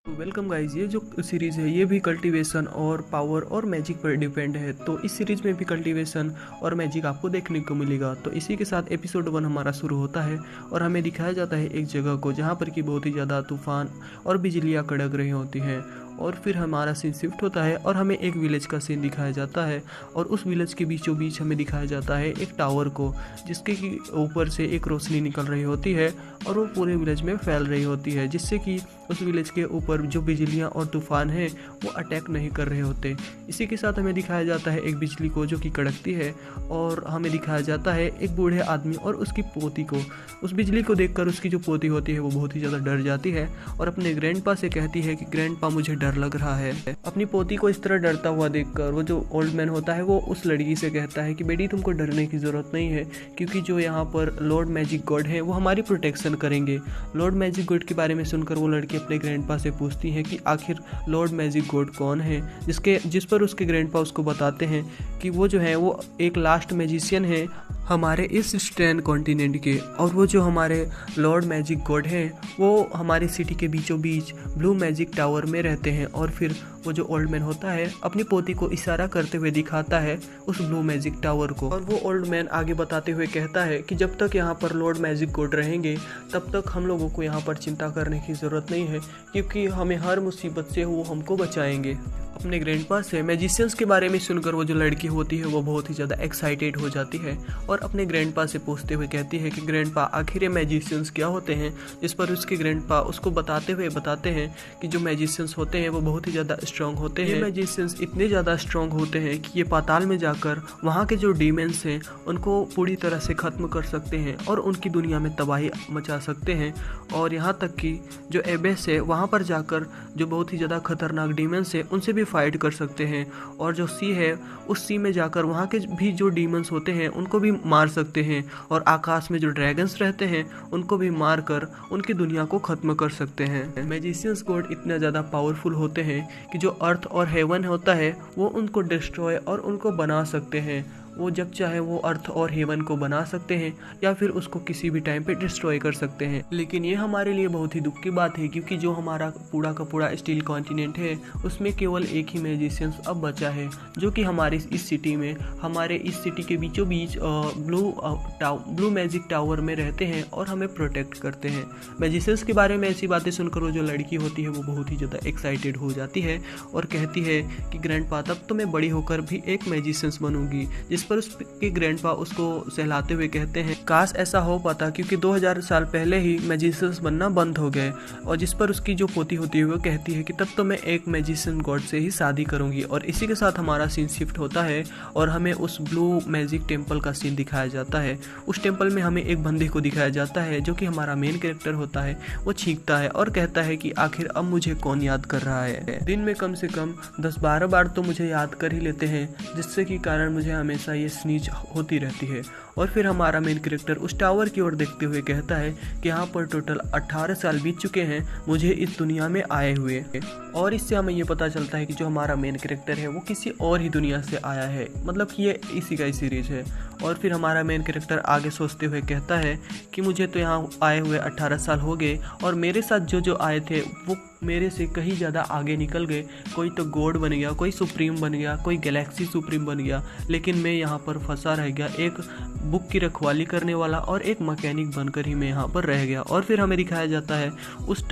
Welcome guys. ये जो series है ये भी कल्टीवेशन और पावर और मैजिक पर डिपेंड है। तो इस सीरीज़ में भी कल्टीवेशन और मैजिक आपको देखने को मिलेगा। तो इसी के साथ एपिसोड 1 हमारा शुरू होता है और हमें दिखाया जाता है एक जगह को जहाँ पर कि बहुत ही ज़्यादा तूफान और बिजलियाँ कड़क रही होती हैं। और फिर हमारा सीन शिफ्ट होता है और हमें एक विलेज का सीन दिखाया जाता है और उस विलेज के बीचों बीच हमें दिखाया जाता है एक टावर को, जिसके कि ऊपर से एक रोशनी निकल रही होती है और वो पूरे विलेज में फैल रही होती है, जिससे कि उस विलेज के ऊपर जो बिजलियाँ और तूफान हैं वो अटैक नहीं कर रहे होते। इसी के साथ हमें दिखाया जाता है एक बिजली को जो कि कड़कती है और हमें दिखाया जाता है एक बूढ़े आदमी और उसकी पोती को। उस बिजली को देखकर उसकी जो पोती होती है वो बहुत ही ज़्यादा डर जाती है और अपने ग्रैंडपा से कहती है कि ग्रैंडपा मुझे डर लग रहा है। अपनी पोती को इस तरह डरता हुआ देखकर वो जो ओल्ड मैन होता है वो उस लड़की से कहता है कि बेटी तुमको डरने की ज़रूरत नहीं है, क्योंकि जो यहाँ पर लॉर्ड मैजिक गॉड है वो हमारी प्रोटेक्शन करेंगे। लॉर्ड मैजिक गॉड के बारे में सुनकर वो लड़की अपने ग्रैंडपा से पूछती है कि आखिर लॉर्ड मैजिक गॉड कौन है, जिस पर उसके ग्रैंडपा उसको बताते हैं कि वो जो है वो एक लास्ट मैजिशियन है हमारे इस स्ट्रेन कॉन्टिनेंट के, और वो जो हमारे लॉर्ड मैजिक गॉड हैं वो हमारी सिटी के बीचों बीच ब्लू मैजिक टावर में रहते हैं। और फिर वो जो ओल्ड मैन होता है अपनी पोती को इशारा करते हुए दिखाता है उस ब्लू मैजिक टावर को, और वो ओल्ड मैन आगे बताते हुए कहता है कि जब तक यहाँ पर लॉर्ड मैजिक गॉड रहेंगे तब तक हम लोगों को यहाँ पर चिंता करने की ज़रूरत नहीं है, क्योंकि हमें हर मुसीबत से वो हमको बचाएंगे। अपने ग्रैंडपा से मैजिशियंस के बारे में सुनकर वो जो लड़की होती है वो बहुत ही ज़्यादा एक्साइटेड हो जाती है और अपने ग्रैंडपा से पूछते हुए कहती है कि ग्रैंडपा आखिर ये मैजिशियंस क्या होते हैं, जिस पर उसके ग्रैंडपा उसको बताते हैं कि जो मैजिशियंस होते हैं वो बहुत ही ज़्यादा स्ट्रांग होते हैं। ये मैजिशियंस इतने ज़्यादा स्ट्रांग होते हैं कि ये पाताल में जाकर वहाँ के जो डीमंस हैं उनको पूरी तरह से ख़त्म कर सकते हैं और उनकी दुनिया में तबाही मचा सकते हैं। और यहाँ तक कि जो एबेस है वहाँ पर जाकर जो बहुत ही ज़्यादा खतरनाक डीमंस है उनसे भी फाइट कर सकते हैं, और जो सी है उस सी में जाकर वहाँ के भी जो डीमंस होते हैं उनको भी मार सकते हैं, और आकाश में जो ड्रैगन्स रहते हैं उनको भी मार कर उनकी दुनिया को ख़त्म कर सकते हैं। मैजिशियंस गॉड इतने ज़्यादा पावरफुल होते हैं कि जो अर्थ और हेवन होता है वो उनको डिस्ट्रॉय और उनको बना सकते हैं। वो जब चाहे वो अर्थ और हेवन को बना सकते हैं या फिर उसको किसी भी टाइम पे डिस्ट्रॉय कर सकते हैं। लेकिन ये हमारे लिए बहुत ही दुख की बात है, क्योंकि जो हमारा पूरा का पूरा स्टील कॉन्टिनेंट है उसमें केवल एक ही मैजिशियंस अब बचा है, जो कि हमारे इस सिटी में हमारे इस सिटी के बीचों बीच ब्लू मैजिक टावर में रहते हैं और हमें प्रोटेक्ट करते हैं। मैजिशियंस के बारे में ऐसी बातें सुनकर वो जो लड़की होती है वो बहुत ही ज़्यादा एक्साइटेड हो जाती है और कहती है कि ग्रैंडपा तब तो मैं बड़ी होकर भी एक मैजिशियंस बनूंगी। जिस पर उसके ग्रैंडपा उसको सहलाते हुए कहते हैं काश ऐसा हो पाता, क्योंकि 2000 साल पहले ही मैजिशियंस बनना बंद हो गए। और जिस पर उसकी जो पोती होती है वो कहती है कि तब तो मैं एक मैजिशियन गॉड से ही शादी करूंगी। और इसी के साथ हमारा सीन शिफ्ट होता है और हमें उस ब्लू मैजिक टेम्पल का सीन दिखाया जाता है। उस टेम्पल में हमें एक बंदे को दिखाया जाता है जो कि हमारा मेन कैरेक्टर होता है। वो चीखता है और कहता है कि आखिर अब मुझे कौन याद कर रहा है। दिन में कम से कम 10-12 बार तो मुझे याद कर ही लेते हैं, जिससे कि कारण मुझे हमेशा ये स्नीज होती रहती है। और फिर हमारा मेन कैरेक्टर उस टावर की ओर देखते हुए कहता है कि यहाँ पर टोटल 18 साल बीत चुके हैं मुझे इस दुनिया में आए हुए। और इससे हमें ये पता चलता है कि जो हमारा मेन कैरेक्टर है वो किसी और ही दुनिया से आया है, मतलब कि ये इसी का ही सीरीज है। और फिर हमारा मेन कैरेक्टर आगे सोचते हुए कहता है कि मुझे तो यहाँ आए हुए 18 साल हो गए और मेरे साथ जो आए थे वो मेरे से कहीं ज़्यादा आगे निकल गए। कोई तो गॉड बन गया, कोई सुप्रीम बन गया, कोई गैलेक्सी सुप्रीम बन गया, लेकिन मैं यहाँ पर फंसा रह गया, एक बुक की रखवाली करने वाला और एक मैकेनिक बनकर ही मैं यहाँ पर रह गया। और फिर हमें दिखाया जाता है उस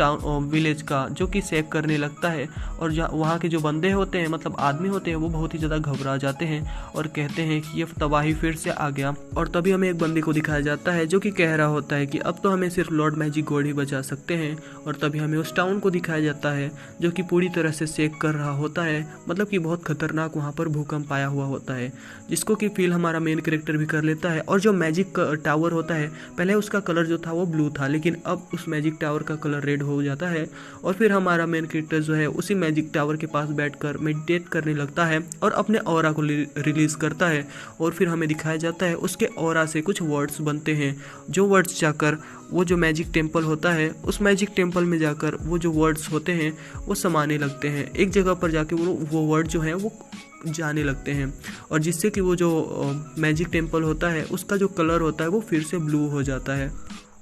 विलेज का जो कि सेव करने लगता है, और वहाँ के जो बंदे होते हैं मतलब आदमी होते हैं वो बहुत ही ज़्यादा घबरा जाते हैं और कहते हैं कि ये तबाही फिर से आ गया। और तभी हमें एक बंदे को दिखाया जाता है जो कि कह रहा होता है कि अब तो हमें सिर्फ लॉर्ड मैजिक गॉड ही बचा सकते हैं। और तभी हमें उस टाउन को दिखाया जाता है जो कि पूरी तरह से शेक कर रहा होता है, मतलब कि बहुत खतरनाक वहाँ पर भूकंप आया हुआ होता है, जिसको कि फील हमारा मेन कैरेक्टर भी कर लेता है। और जो मैजिक टावर होता है पहले उसका कलर जो था वो ब्लू था, लेकिन अब उस मैजिक टावर का कलर रेड हो जाता है। और फिर हमारा मेन कैरेक्टर जो है उसी मैजिक टावर के पास बैठकर मेडिटेट करने लगता है और अपने ऑरा को रिलीज करता है। और फिर हमें दिखाया जाता है उसके ऑरा से कुछ वर्ड्स बनते हैं, जो वर्ड्स जाकर वो जो मैजिक टेम्पल होता है उस मैजिक टेम्पल में जाकर वो जो वर्ड्स होते हैं वो समाने लगते हैं। एक जगह पर जाके वो वर्ड जो है वो जाने लगते हैं, और जिससे कि वो जो मैजिक टेम्पल होता है उसका जो कलर होता है वो फिर से ब्लू हो जाता है।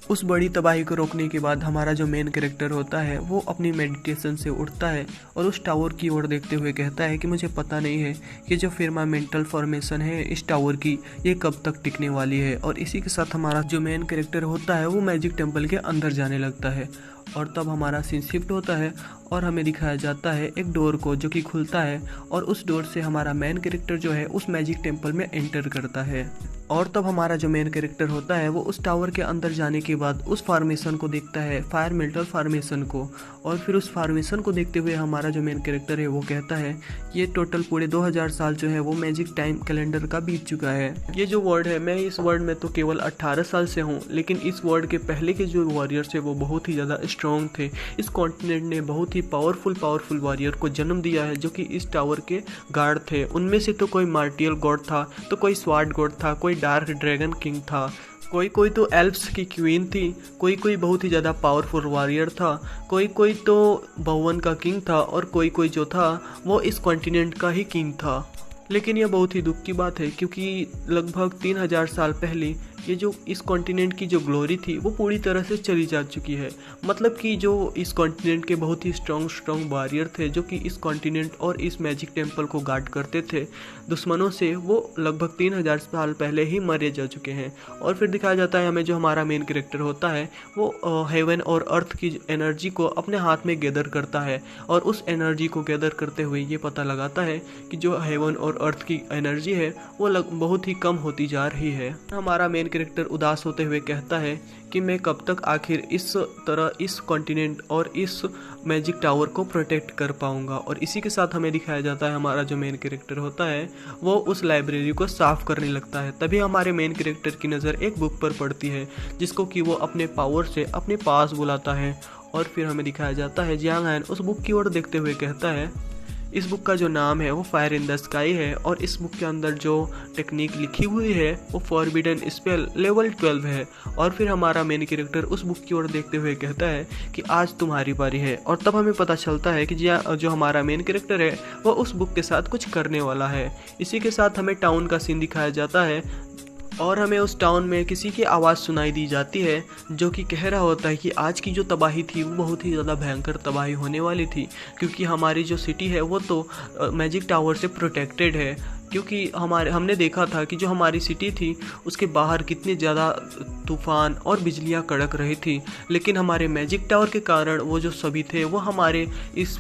उस बड़ी तबाही को रोकने के बाद हमारा जो मेन कैरेक्टर होता है वो अपनी मेडिटेशन से उठता है और उस टावर की ओर देखते हुए कहता है कि मुझे पता नहीं है कि जो फिर्मामेंटल फॉर्मेशन है इस टावर की ये कब तक टिकने वाली है। और इसी के साथ हमारा जो मेन कैरेक्टर होता है वो मैजिक टेम्पल के अंदर जाने लगता है और तब हमारा सीन शिफ्ट होता है और हमें दिखाया जाता है एक डोर को जो कि खुलता है और उस डोर से हमारा मेन कैरेक्टर जो है उस मैजिक टेम्पल में एंटर करता है। और तब हमारा जो मेन कैरेक्टर होता है वो उस टावर के अंदर जाने के बाद उस फार्मेशन को देखता है, फायर मेटल फार्मेशन को। और फिर उस फार्मेशन को देखते हुए हमारा जो मेन कैरेक्टर है वो कहता है ये टोटल पूरे 2000 साल जो है वो मैजिक टाइम कैलेंडर का बीत चुका है। ये जो वर्ल्ड है, मैं इस वर्ल्ड में तो केवल 18 साल से हूँ, लेकिन इस वर्ल्ड के पहले के जो वॉरियर्स है वो बहुत ही ज़्यादा स्ट्रॉन्ग थे। इस कॉन्टिनेंट ने बहुत ही पावरफुल वॉरियर को जन्म दिया है जो कि इस टावर के गार्ड थे। उनमें से तो कोई मार्टियल गॉड था, तो कोई स्वार्ड गॉड था, कोई डार्क ड्रैगन किंग था, कोई तो एल्फ्स की क्वीन थी, कोई बहुत ही ज़्यादा पावरफुल वॉरियर था, कोई तो भवन का किंग था और कोई जो था वो इस कॉन्टिनेंट का ही किंग था। लेकिन यह बहुत ही दुख की बात है क्योंकि लगभग 3000 साल पहले ये जो इस कॉन्टिनेंट की जो ग्लोरी थी वो पूरी तरह से चली जा चुकी है। मतलब कि जो इस कॉन्टिनेंट के बहुत ही स्ट्रॉन्ग वॉरियर थे जो कि इस कॉन्टिनेंट और इस मैजिक टेम्पल को गार्ड करते थे दुश्मनों से, वो लगभग 3000 साल पहले ही मरे जा चुके हैं। और फिर दिखाया जाता है हमें जो हमारा मेन कैरेक्टर होता है वो हेवन और अर्थ की एनर्जी को अपने हाथ में गैदर करता है और उस एनर्जी को गैदर करते हुए ये पता लगाता है कि जो हेवन और अर्थ की एनर्जी है वो बहुत ही कम होती जा रही है। हमारा मेन कैरेक्टर उदास होते हुए कहता है कि मैं कब तक आखिर इस तरह इस कॉन्टिनेंट और इस मैजिक टावर को प्रोटेक्ट कर पाऊंगा। और इसी के साथ हमें दिखाया जाता है हमारा जो मेन कैरेक्टर होता है वो उस लाइब्रेरी को साफ करने लगता है। तभी हमारे मेन कैरेक्टर की नज़र एक बुक पर पड़ती है जिसको कि वो अपने पावर से अपने पास बुलाता है। और फिर हमें दिखाया जाता है जियांग हान उस बुक की ओर देखते हुए कहता है इस बुक का जो नाम है वो फायर इन द स्काई है और इस बुक के अंदर जो टेक्निक लिखी हुई है वो फॉरबिडन स्पेल लेवल 12 है। और फिर हमारा मेन कैरेक्टर उस बुक की ओर देखते हुए कहता है कि आज तुम्हारी बारी है। और तब हमें पता चलता है कि जो हमारा मेन कैरेक्टर है वो उस बुक के साथ कुछ करने वाला है। इसी के साथ हमें टाउन का सीन दिखाया जाता है और हमें उस टाउन में किसी की आवाज़ सुनाई दी जाती है जो कि कह रहा होता है कि आज की जो तबाही थी वो बहुत ही ज़्यादा भयंकर तबाही होने वाली थी क्योंकि हमारी जो सिटी है वो तो मैजिक टावर से प्रोटेक्टेड है। क्योंकि हमने देखा था कि जो हमारी सिटी थी उसके बाहर कितने ज़्यादा तूफान और बिजलियाँ कड़क रही थी, लेकिन हमारे मैजिक टावर के कारण वो जो सभी थे वो हमारे इस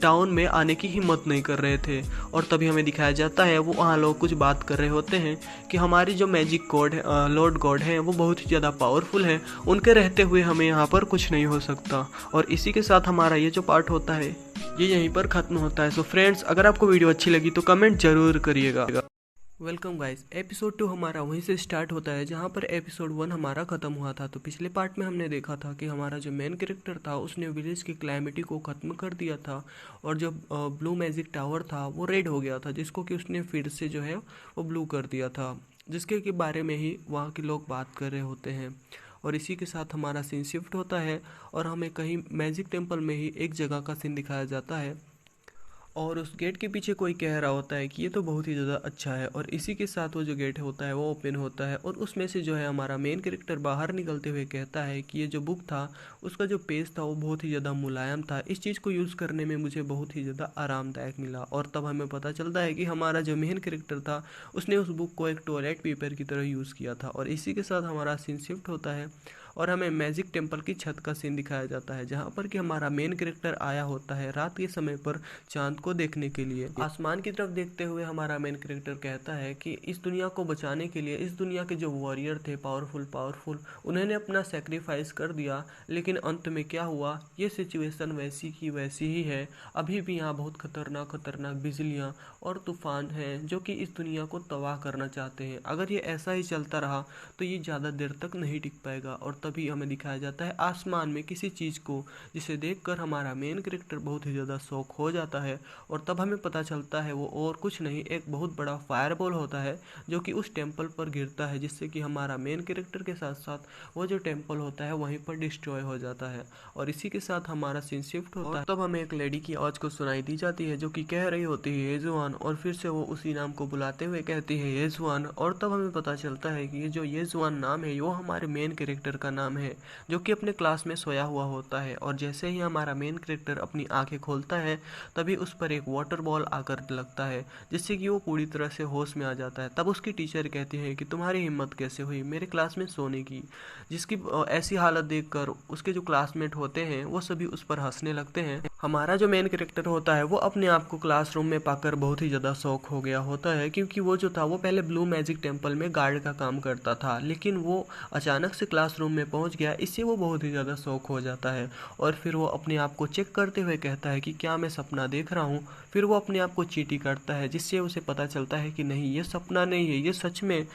टाउन में आने की हिम्मत नहीं कर रहे थे। और तभी हमें दिखाया जाता है वो वहाँ लोग कुछ बात कर रहे होते हैं कि हमारी जो मैजिक गॉड है, लॉर्ड गॉड हैं, वो बहुत ही ज़्यादा पावरफुल हैं, उनके रहते हुए हमें यहाँ पर कुछ नहीं हो सकता। और इसी के साथ हमारा ये जो पार्ट होता है ये यहीं पर ख़त्म होता है। सो फ्रेंड्स, अगर आपको वीडियो अच्छी लगी तो कमेंट जरूर करिएगा। वेलकम गाइस, एपिसोड 2 हमारा वहीं से स्टार्ट होता है जहाँ पर एपिसोड 1 हमारा ख़त्म हुआ था। तो पिछले पार्ट में हमने देखा था कि हमारा जो मेन कैरेक्टर था उसने विलेज की क्लैमिटी को ख़त्म कर दिया था और जो ब्लू मैजिक टावर था वो रेड हो गया था जिसको कि उसने फिर से जो है वो ब्लू कर दिया था, जिसके के बारे में ही वहाँ के लोग बात कर रहे होते हैं। और इसी के साथ हमारा सीन शिफ्ट होता है और हमें कहीं मैजिक टेम्पल में ही एक जगह का सीन दिखाया जाता है और उस गेट के पीछे कोई कह रहा होता है कि ये तो बहुत ही ज़्यादा अच्छा है। और इसी के साथ वो जो गेट होता है वो ओपन होता है और उसमें से जो है हमारा मेन कैरेक्टर बाहर निकलते हुए कहता है कि ये जो बुक था उसका जो पेज था वो बहुत ही ज़्यादा मुलायम था, इस चीज़ को यूज़ करने में मुझे बहुत ही ज़्यादा आरामदायक मिला। और तब हमें पता चलता है कि हमारा जो मेन कैरेक्टर था उसने उस बुक को एक टॉयलेट पेपर की तरह यूज़ किया था। और इसी के साथ हमारा सीन शिफ्ट होता है और हमें मैजिक टेम्पल की छत का सीन दिखाया जाता है जहाँ पर कि हमारा मेन कैरेक्टर आया होता है रात के समय पर चांद को देखने के लिए। आसमान की तरफ देखते हुए हमारा मेन कैरेक्टर कहता है कि इस दुनिया को बचाने के लिए इस दुनिया के जो वॉरियर थे पावरफुल उन्होंने अपना सेक्रीफाइस कर दिया, लेकिन अंत में क्या हुआ, ये सिचुएशन वैसी की वैसी ही है। अभी भी यहाँ बहुत खतरनाक बिजलियाँ और तूफान हैं जो कि इस दुनिया को तबाह करना चाहते हैं। अगर ये ऐसा ही चलता रहा तो ये ज़्यादा देर तक नहीं टिक पाएगा। और तभी हमें दिखाया जाता है आसमान में किसी चीज़ को जिसे देखकर हमारा मेन कैरेक्टर बहुत ही ज़्यादा शॉक हो जाता है। और तब हमें पता चलता है वो और कुछ नहीं, एक बहुत बड़ा फायरबॉल होता है जो कि उस टेम्पल पर गिरता है, जिससे कि हमारा मेन कैरेक्टर के साथ साथ वो जो टेम्पल होता है वहीं पर डिस्ट्रॉय हो जाता है। और इसी के साथ हमारा सीन शिफ्ट होता है। तब हमें एक लेडी की आवाज़ को सुनाई दी जाती है जो कि कह रही होती है येजुआन, और फिर से वो उसी नाम को बुलाते हुए कहती है येजुआन। और तब हमें पता चलता है कि ये जो येजुआन नाम है वो हमारे मेन कैरेक्टर का नाम है, जो कि अपने क्लास में सोया हुआ होता है। और जैसे ही हमारा मेन कैरेक्टर अपनी आंखें खोलता है तभी उस पर एक वाटर बॉल आकर लगता है, जिससे कि वो पूरी तरह से होश में आ जाता है। तब उसकी टीचर कहती है कि तुम्हारी हिम्मत कैसे हुई मेरे क्लास में सोने की, जिसकी ऐसी हालत देखकर उसके जो क्लासमेट होते हैं वो सभी उस पर हंसने लगते हैं। हमारा जो मेन कैरेक्टर होता है वो अपने आप को क्लासरूम में पाकर बहुत ही ज़्यादा शौक हो गया होता है, क्योंकि वो जो था वो पहले ब्लू मैजिक टेम्पल में गार्ड का काम करता था, लेकिन वो अचानक से क्लासरूम में पहुंच गया। इससे वो बहुत ही ज़्यादा शौक हो जाता है और फिर वो अपने आप को चेक करते हुए कहता है कि क्या मैं सपना देख रहा हूँ। फिर वो अपने आप को चींटी करता है, जिससे उसे पता चलता है कि नहीं, ये सपना नहीं है, ये सच में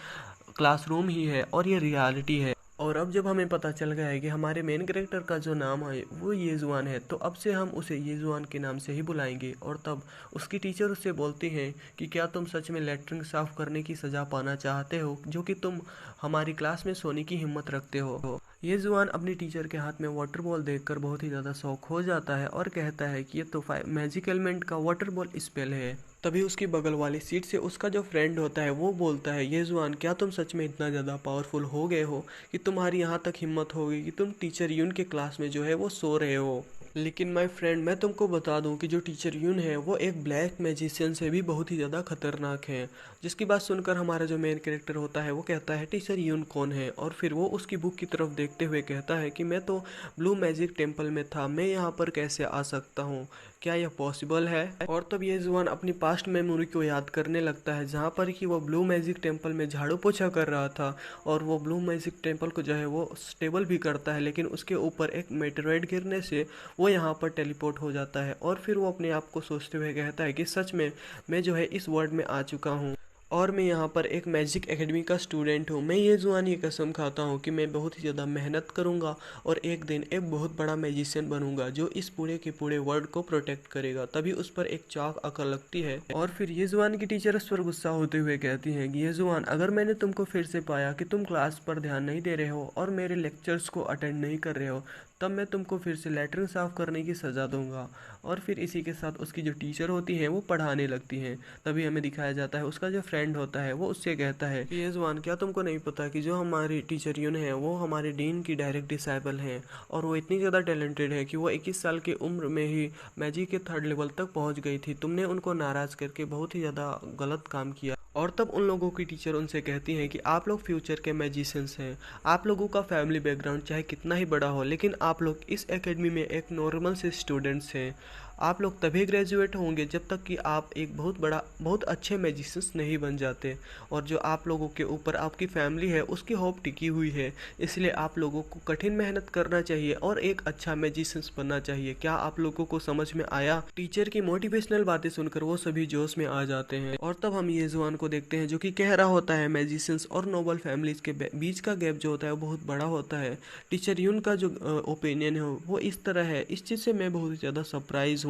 क्लासरूम ही है और ये रियलिटी है। और अब जब हमें पता चल गया है कि हमारे मेन कैरेक्टर का जो नाम है वो येजुआन है, तो अब से हम उसे येजुआन के नाम से ही बुलाएंगे। और तब उसकी टीचर उससे बोलती हैं कि क्या तुम सच में लेटरिन साफ करने की सज़ा पाना चाहते हो, जो कि तुम हमारी क्लास में सोने की हिम्मत रखते हो। येजुआन अपनी टीचर के हाथ में वाटर बॉल देखकर बहुत ही ज़्यादा शौक हो जाता है और कहता है कि ये तो मैजिक एलिमेंट का वाटर बॉल स्पेल है। तभी उसकी बगल वाली सीट से उसका जो फ्रेंड होता है वो बोलता है, येजुआन क्या तुम सच में इतना ज़्यादा पावरफुल हो गए हो कि तुम्हारी यहाँ तक हिम्मत हो गई कि तुम टीचर यून के क्लास में जो है वो सो रहे हो। लेकिन माय फ्रेंड, मैं तुमको बता दूं कि जो टीचर यून है वो एक ब्लैक मैजिशियन से भी बहुत ही ज़्यादा खतरनाक है। जिसकी बात सुनकर हमारा जो मेन कैरेक्टर होता है वो कहता है टीचर यून कौन है, और फिर वो उसकी बुक की तरफ देखते हुए कहता है कि मैं तो ब्लू मैजिक टेम्पल में था, मैं यहाँ पर कैसे आ सकता हूँ, क्या यह पॉसिबल है। और तब ये जुआन अपनी पास्ट मेमोरी को याद करने लगता है, जहाँ पर कि वो ब्लू मैजिक टेम्पल में झाड़ू पोछा कर रहा था और वो ब्लू मैजिक टेम्पल को जो है वो स्टेबल भी करता है, लेकिन उसके ऊपर एक मेटेरॉइड गिरने से वो यहाँ पर टेलीपोर्ट हो जाता है। और फिर वो अपने आप को सोचते हुए कहता है कि सच में मैं जो है इस वर्ल्ड में आ चुका हूँ और मैं यहाँ पर एक मैजिक एकेडमी का स्टूडेंट हूँ। मैं ये जुआन ये कसम खाता हूँ कि मैं बहुत ही ज़्यादा मेहनत करूँगा और एक दिन एक बहुत बड़ा मैजिशियन बनूंगा जो इस पूरे के पूरे वर्ल्ड को प्रोटेक्ट करेगा। तभी उस पर एक चाक आकर लगती है और फिर ये जुआन की टीचर उस पर गुस्सा होते हुए कहती हैं कि ये जुआन, अगर मैंने तुमको फिर से पाया कि तुम क्लास पर ध्यान नहीं दे रहे हो और मेरे लेक्चर्स को अटेंड नहीं कर रहे हो, तब मैं तुमको फिर से लेटरिन साफ करने की सज़ा दूंगा। और फिर इसी के साथ उसकी जो टीचर होती हैं वो पढ़ाने लगती हैं। तभी हमें दिखाया जाता है उसका जो फ्रेंड होता है वो उससे कहता है कि ये जुआन, क्या तुमको नहीं पता कि जो हमारी टीचर यून है वो हमारे डीन की डायरेक्ट डिसाइबल हैं और वो इतनी ज़्यादा टैलेंटेड है कि वो 21 साल की उम्र में ही मैजिक के 3rd लेवल तक पहुंच गई थी। तुमने उनको नाराज़ करके बहुत ही ज़्यादा गलत काम किया। और तब उन लोगों की टीचर उनसे कहती हैं कि आप लोग फ्यूचर के मैजिशियंस हैं, आप लोगों का फैमिली बैकग्राउंड चाहे कितना ही बड़ा हो, लेकिन आप लोग इस एकेडमी में एक नॉर्मल से स्टूडेंट्स हैं। आप लोग तभी ग्रेजुएट होंगे जब तक कि आप एक बहुत अच्छे मैजिशियंस नहीं बन जाते। और जो आप लोगों के ऊपर आपकी फैमिली है उसकी होप टिकी हुई है, इसलिए आप लोगों को कठिन मेहनत करना चाहिए और एक अच्छा मैजिशियंस बनना चाहिए। क्या आप लोगों को समझ में आया? टीचर की मोटिवेशनल बातें सुनकर वो सभी जोश में आ जाते हैं। और तब हम ये जुआन को देखते हैं जो कि कह रहा होता है मैजिशियंस और नोबल फैमिलीज के बीच का गैप जो होता है वो बहुत बड़ा होता है। टीचर यून का जो ओपिनियन है वो इस तरह है, इस चीज़ से मैं बहुत ज़्यादा सरप्राइज हूँ।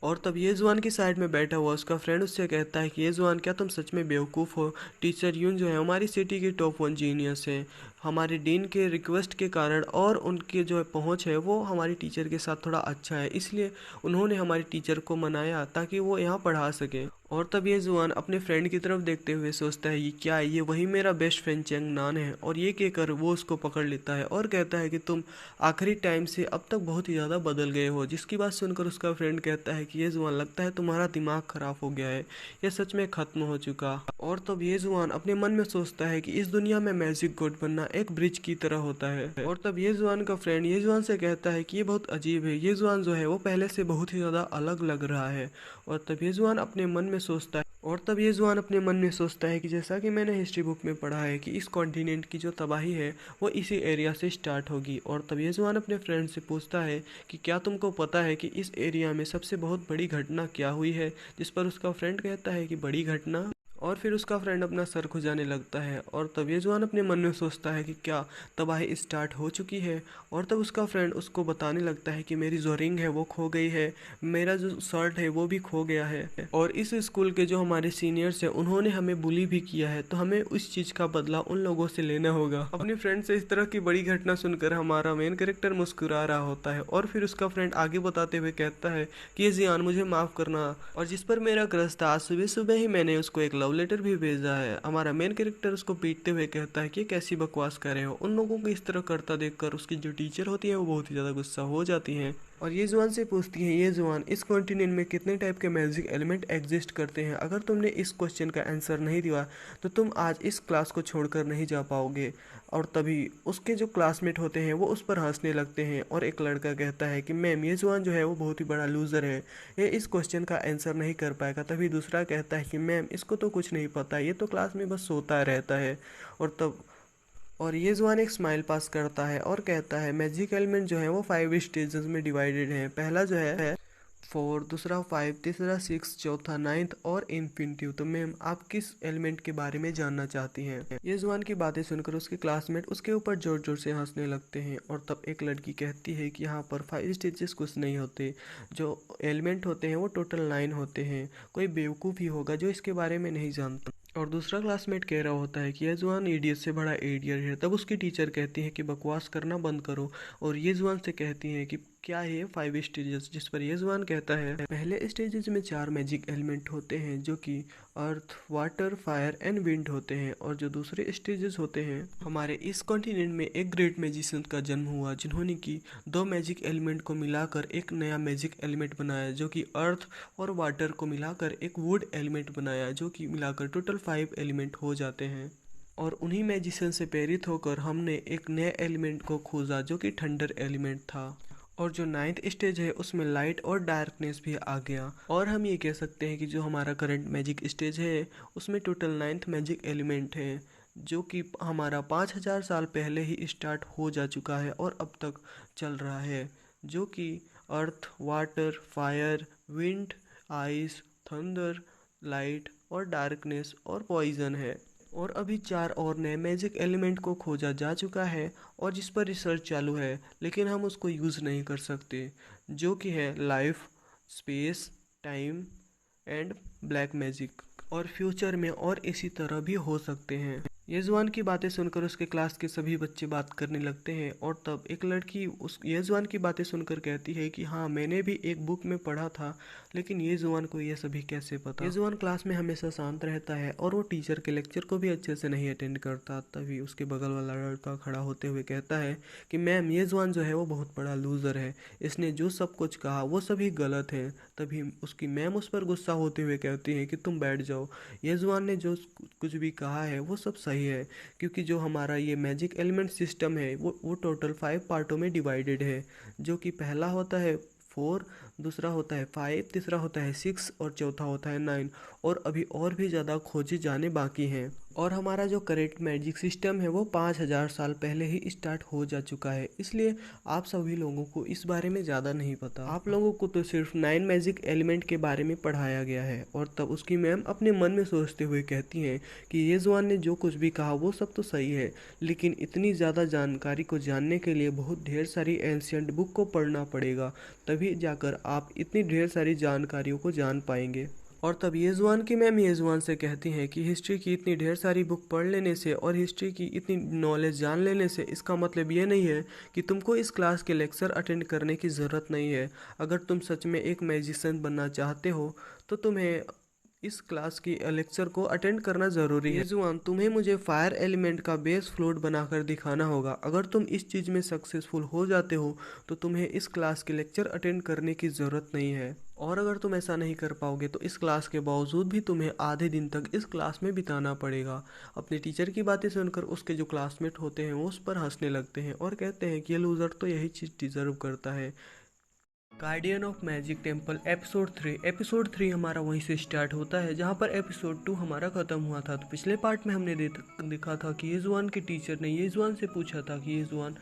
और तब ये जुआन की साइड में बैठा हुआ उसका फ्रेंड उससे कहता है कि ये जुआन, क्या तुम सच में बेवकूफ़ हो? टीचर यून जो है हमारी सिटी की टॉप 1 जीनियस है। हमारे डीन के रिक्वेस्ट के कारण और उनके जो पहुंच है वो हमारी टीचर के साथ थोड़ा अच्छा है, इसलिए उन्होंने हमारी टीचर को मनाया ताकि वो यहाँ पढ़ा सके। और तब ये जुआन अपने फ्रेंड की तरफ देखते हुए सोचता है, ये क्या है, ये वही मेरा बेस्ट फ्रेंड चेंग नान है। और ये कहकर वो उसको पकड़ लेता है और कहता है कि तुम आखिरी टाइम से अब तक बहुत ही ज़्यादा बदल गए हो। जिसकी बात सुनकर उसका फ्रेंड कहता है कि ये जुआन, लगता है तुम्हारा दिमाग खराब हो गया है, ये सच में ख़त्म हो चुका। और तब ये जुआन अपने मन में सोचता है कि इस दुनिया में मैजिक गॉड बनना एक ब्रिज की तरह होता है। और तब ये जुआन का फ्रेंड ये जुआन से कहता है कि ये बहुत अजीब है, ये जुआन जो है वो पहले से बहुत ही ज़्यादा अलग लग रहा है। और तब ये जुआन अपने मन में सोचता है कि जैसा कि मैंने हिस्ट्री बुक में पढ़ा है कि इस कॉन्टिनेंट की जो तबाही है वो इसी एरिया से स्टार्ट होगी। और तब ये जुआन अपने फ्रेंड से पूछता है कि क्या तुमको पता है कि इस एरिया में सबसे बहुत बड़ी घटना क्या हुई है? जिस पर उसका फ्रेंड कहता है कि बड़ी घटना। और फिर उसका फ्रेंड अपना सर खुजाने लगता है। और तब ये जुआन अपने मन में सोचता है कि क्या तबाही स्टार्ट हो चुकी है? और तब उसका फ्रेंड उसको बताने लगता है कि मेरी जो रिंग है वो खो गई है, मेरा जो शर्ट है वो भी खो गया है, और इस स्कूल के जो हमारे सीनियर्स हैं उन्होंने हमें बुली भी किया है, तो हमें उस चीज़ का बदला उन लोगों से लेना होगा। अपने फ्रेंड से इस तरह की बड़ी घटना सुनकर हमारा मेन कैरेक्टर मुस्कुरा रहा होता है। और फिर उसका फ्रेंड आगे बताते हुए कहता है कि ये जियान, मुझे माफ़ करना, और जिस पर मेरा क्रश था आज सुबह सुबह ही मैंने उसको एक लव लेटर भी भेजा है। हमारा मेन कैरेक्टर उसको पीटते हुए कहता है कि कैसी बकवास कर रहे हो। उन लोगों को इस तरह करता देखकर उसकी जो टीचर होती है वो बहुत ही ज़्यादा गुस्सा हो जाती हैं और ये जुआन से पूछती है, ये जुआन, इस कॉन्टिनेंट में कितने टाइप के मैजिक एलिमेंट एग्जिस्ट करते हैं? अगर तुमने इस क्वेश्चन का आंसर नहीं दिया तो तुम आज इस क्लास को छोड़कर नहीं जा पाओगे। और तभी उसके जो क्लासमेट होते हैं वो उस पर हंसने लगते हैं और एक लड़का कहता है कि मैम, ये जुआन जो है वो बहुत ही बड़ा लूज़र है, ये इस क्वेश्चन का आंसर नहीं कर पाएगा। तभी दूसरा कहता है कि मैम, इसको तो कुछ नहीं पता, ये तो क्लास में बस सोता रहता है। और ये जुआन एक स्माइल पास करता है और कहता है मैजिक एलिमेंट जो है वो 5 स्टेजेस में डिवाइडेड हैं। पहला जो है 4, दूसरा 5, तीसरा 6, चौथा 9th और इन्फिनिटिव। तो मैम, आप किस एलिमेंट के बारे में जानना चाहती हैं? ये जुआन की बातें सुनकर उसके क्लासमेट उसके ऊपर जोर जोर से हंसने लगते हैं और तब एक लड़की कहती है कि यहाँ पर 5 स्टेजेस कुछ नहीं होते, जो एलिमेंट होते हैं वो टोटल 9 होते हैं। कोई बेवकूफ़ ही होगा जो इसके बारे में नहीं जानता। और दूसरा क्लासमेट कह रहा होता है कि ये जुआन इडियट से बड़ा इडियट है। तब उसकी टीचर कहती है कि बकवास करना बंद करो और ये जुआन से कहती है कि क्या है 5 स्टेजेस, जिस पर ये जुआन कहता है पहले स्टेजेस में 4 मैजिक एलिमेंट होते हैं जो कि earth, water, fire and wind होते हैं। और जो दूसरे स्टेजेस होते हैं, हमारे इस कॉन्टिनेंट में एक ग्रेट मैजिशियन का जन्म हुआ जिन्होंने की 2 मैजिक एलिमेंट को मिलाकर एक नया मैजिक एलिमेंट बनाया जो कि अर्थ और वाटर को मिलाकर एक वुड एलिमेंट बनाया, जो कि मिलाकर टोटल 5 एलिमेंट हो जाते हैं। और उन्हीं मैजिशियन से प्रेरित होकर हमने एक नए एलिमेंट को खोजा जो कि थंडर एलिमेंट था। और जो 9th स्टेज है उसमें लाइट और डार्कनेस भी आ गया। और हम ये कह सकते हैं कि जो हमारा करंट मैजिक स्टेज है उसमें टोटल 9th मैजिक एलिमेंट है जो कि हमारा 5000 साल पहले ही स्टार्ट हो जा चुका है और अब तक चल रहा है, जो कि earth, water, fire, wind, ice, thunder, light और डार्कनेस और पॉइजन है। और अभी 4 और नए मैजिक एलिमेंट को खोजा जा चुका है और जिस पर रिसर्च चालू है, लेकिन हम उसको यूज़ नहीं कर सकते, जो कि है life, space, time and black magic. और फ्यूचर में और इसी तरह भी हो सकते हैं। ये जुआन की बातें सुनकर उसके क्लास के सभी बच्चे बात करने लगते हैं और तब एक लड़की उस ये जुआन की बातें सुनकर कहती है कि हाँ, मैंने भी एक बुक में पढ़ा था, लेकिन ये जुआन को ये सभी कैसे पता? ये जुआन क्लास में हमेशा शांत रहता है और वो टीचर के लेक्चर को भी अच्छे से नहीं अटेंड करता। तभी उसके बगल वाला लड़का खड़ा होते हुए कहता है कि मैम, ये जुआन जो है वो बहुत बड़ा लूज़र है, इसने जो सब कुछ कहा वो सभी गलत है। तभी उसकी मैम उस पर गुस्सा होते हुए कहती है कि तुम बैठ जाओ, ये जुआन ने जो कुछ भी कहा है वो सब सही है, क्योंकि जो हमारा ये मैजिक एलिमेंट सिस्टम है वो टोटल 5 पार्टों में डिवाइडेड है, जो कि पहला होता है 4, दूसरा होता है 5, तीसरा होता है 6 और चौथा होता है 9। और अभी और भी ज़्यादा खोजे जाने बाकी हैं। और हमारा जो करेक्ट मैजिक सिस्टम है वो 5000 साल पहले ही स्टार्ट हो जा चुका है, इसलिए आप सभी लोगों को इस बारे में ज़्यादा नहीं पता। आप लोगों को तो सिर्फ 9 मैजिक एलिमेंट के बारे में पढ़ाया गया है। और तब उसकी मैम अपने मन में सोचते हुए कहती हैं कि ये जुआन ने जो कुछ भी कहा वो सब तो सही है, लेकिन इतनी ज़्यादा जानकारी को जानने के लिए बहुत ढेर सारी एंशियंट बुक को पढ़ना पड़ेगा, तभी जाकर आप इतनी ढेर सारी जानकारियों को जान पाएंगे। और तब ये जुआन की मैम ये जुआन से कहती हैं कि हिस्ट्री की इतनी ढेर सारी बुक पढ़ लेने से और हिस्ट्री की इतनी नॉलेज जान लेने से इसका मतलब ये नहीं है कि तुमको इस क्लास के लेक्चर अटेंड करने की ज़रूरत नहीं है। अगर तुम सच में एक मैजिशियन बनना चाहते हो तो तुम्हें इस क्लास की लेक्चर को अटेंड करना ज़रूरी है। जुआन, तुम्हें मुझे फायर एलिमेंट का बेस फ्लोट बनाकर दिखाना होगा। अगर तुम इस चीज़ में सक्सेसफुल हो जाते हो तो तुम्हें इस क्लास के लेक्चर अटेंड करने की ज़रूरत नहीं है। और अगर तुम ऐसा नहीं कर पाओगे तो इस क्लास के बावजूद भी तुम्हें आधे दिन तक इस क्लास में बिताना पड़ेगा। अपने टीचर की बातें सुनकर उसके जो क्लासमेट होते हैं वो उस पर हंसने लगते हैं और कहते हैं कि ये लूज़र तो यही चीज़ डिज़र्व करता है। Guardian of magic temple episode 3 हमारा वहीं से स्टार्ट होता है जहां पर एपिसोड 2 हमारा ख़त्म हुआ था। तो पिछले पार्ट में हमने देखा था कि ये जुआन के टीचर ने ये जुआन से पूछा था कि ये जुआन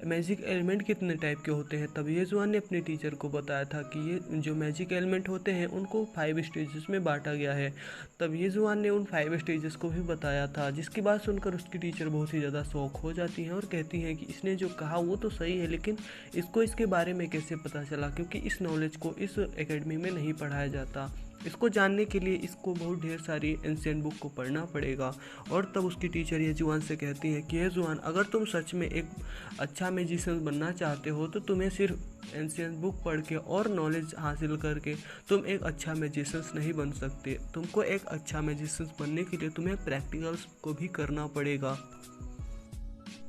मैजिक एलिमेंट कितने टाइप के होते हैं। तब ये जुआन ने अपने टीचर को बताया था कि ये जो मैजिक एलिमेंट होते हैं उनको 5 स्टेजेस में बांटा गया है। तब ये जुआन ने उन 5 स्टेजेस को भी बताया था, जिसकी बात सुनकर उसकी टीचर बहुत ही ज़्यादा शौक हो जाती हैं और कहती हैं कि इसने जो कहा वो तो सही है, लेकिन इसको इसके बारे में कैसे पता चला, क्योंकि इस नॉलेज को इस एकेडमी में नहीं पढ़ाया जाता। इसको जानने के लिए इसको बहुत ढेर सारी एंशिएंट बुक को पढ़ना पड़ेगा। और तब उसकी टीचर येजुआन से कहती है कि येजुआन, अगर तुम सच में एक अच्छा मैजिशियन बनना चाहते हो तो तुम्हें सिर्फ एंशिएंट बुक पढ़ के और नॉलेज हासिल करके तुम एक अच्छा मैजिशियन नहीं बन सकते। तुमको एक अच्छा मैजिशियन बनने के लिए तुम्हें प्रैक्टिकल्स को भी करना पड़ेगा।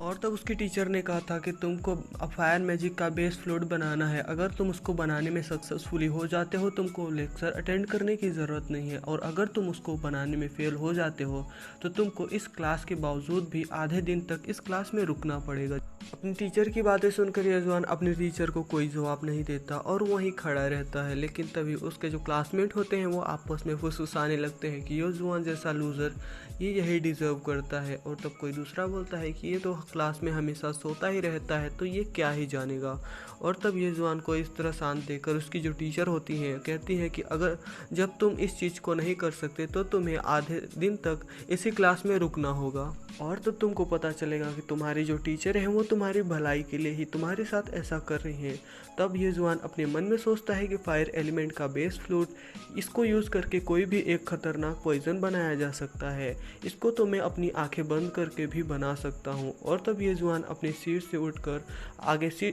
और तब उसकी टीचर ने कहा था कि तुमको फायर मैजिक का बेस फ्लोट बनाना है। अगर तुम उसको बनाने में सक्सेसफुली हो जाते हो तुमको लेक्चर अटेंड करने की ज़रूरत नहीं है, और अगर तुम उसको बनाने में फेल हो जाते हो तो तुमको इस क्लास के बावजूद भी आधे दिन तक इस क्लास में रुकना पड़ेगा। अपनी टीचर की बातें सुनकर येजुआन अपने टीचर को कोई जवाब नहीं देता और वहीं खड़ा रहता है। लेकिन तभी उसके जो क्लासमेट होते हैं वो आपस में फुसफुसाने लगते हैं कि येजुआन जैसा लूज़र ये यही डिज़र्व करता है। और तब कोई दूसरा बोलता है कि ये तो क्लास में हमेशा सोता ही रहता है तो ये क्या ही जानेगा। और तब येजुआन को इस तरह शांत देकर उसकी जो टीचर होती हैं कहती हैं कि अगर जब तुम इस चीज़ को नहीं कर सकते तो तुम्हें आधे दिन तक इसी क्लास में रुकना होगा। और तब तुमको पता चलेगा कि तुम्हारी जो टीचर हैं वो तुम्हारी भलाई के लिए ही तुम्हारे साथ ऐसा कर रही हैं। तब येजुआन अपने मन में सोचता है कि फायर एलिमेंट का बेस फ्लूट, इसको यूज़ करके कोई भी एक खतरनाक पॉइजन बनाया जा सकता है। इसको तो मैं अपनी आंखें बंद करके भी बना सकता हूँ। और तब येजुआन अपनी सीट से उठकर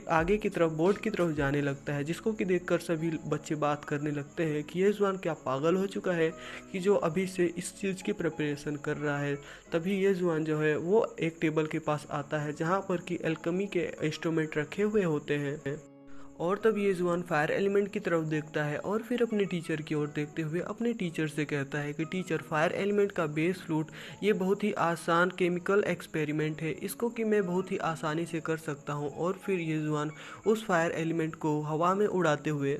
आगे की तरफ बोर्ड की तरफ जाने लगता है, जिसको कि देखकर सभी बच्चे बात करने लगते हैं कि येजुआन क्या पागल हो चुका है कि जो अभी से इस चीज़ की प्रिपरेशन कर रहा है। तभी येजुआन जो है वो एक टेबल के पास आता है जहाँ पर कि एल्केमी के इंस्ट्रूमेंट रखे हुए होते हैं। और तब येजुआन फायर एलिमेंट की तरफ देखता है और फिर अपने टीचर की ओर देखते हुए अपने टीचर से कहता है कि टीचर, फायर एलिमेंट का बेस फ्लूट ये बहुत ही आसान केमिकल एक्सपेरिमेंट है, इसको कि मैं बहुत ही आसानी से कर सकता हूँ। और फिर येजुआन उस फायर एलिमेंट को हवा में उड़ाते हुए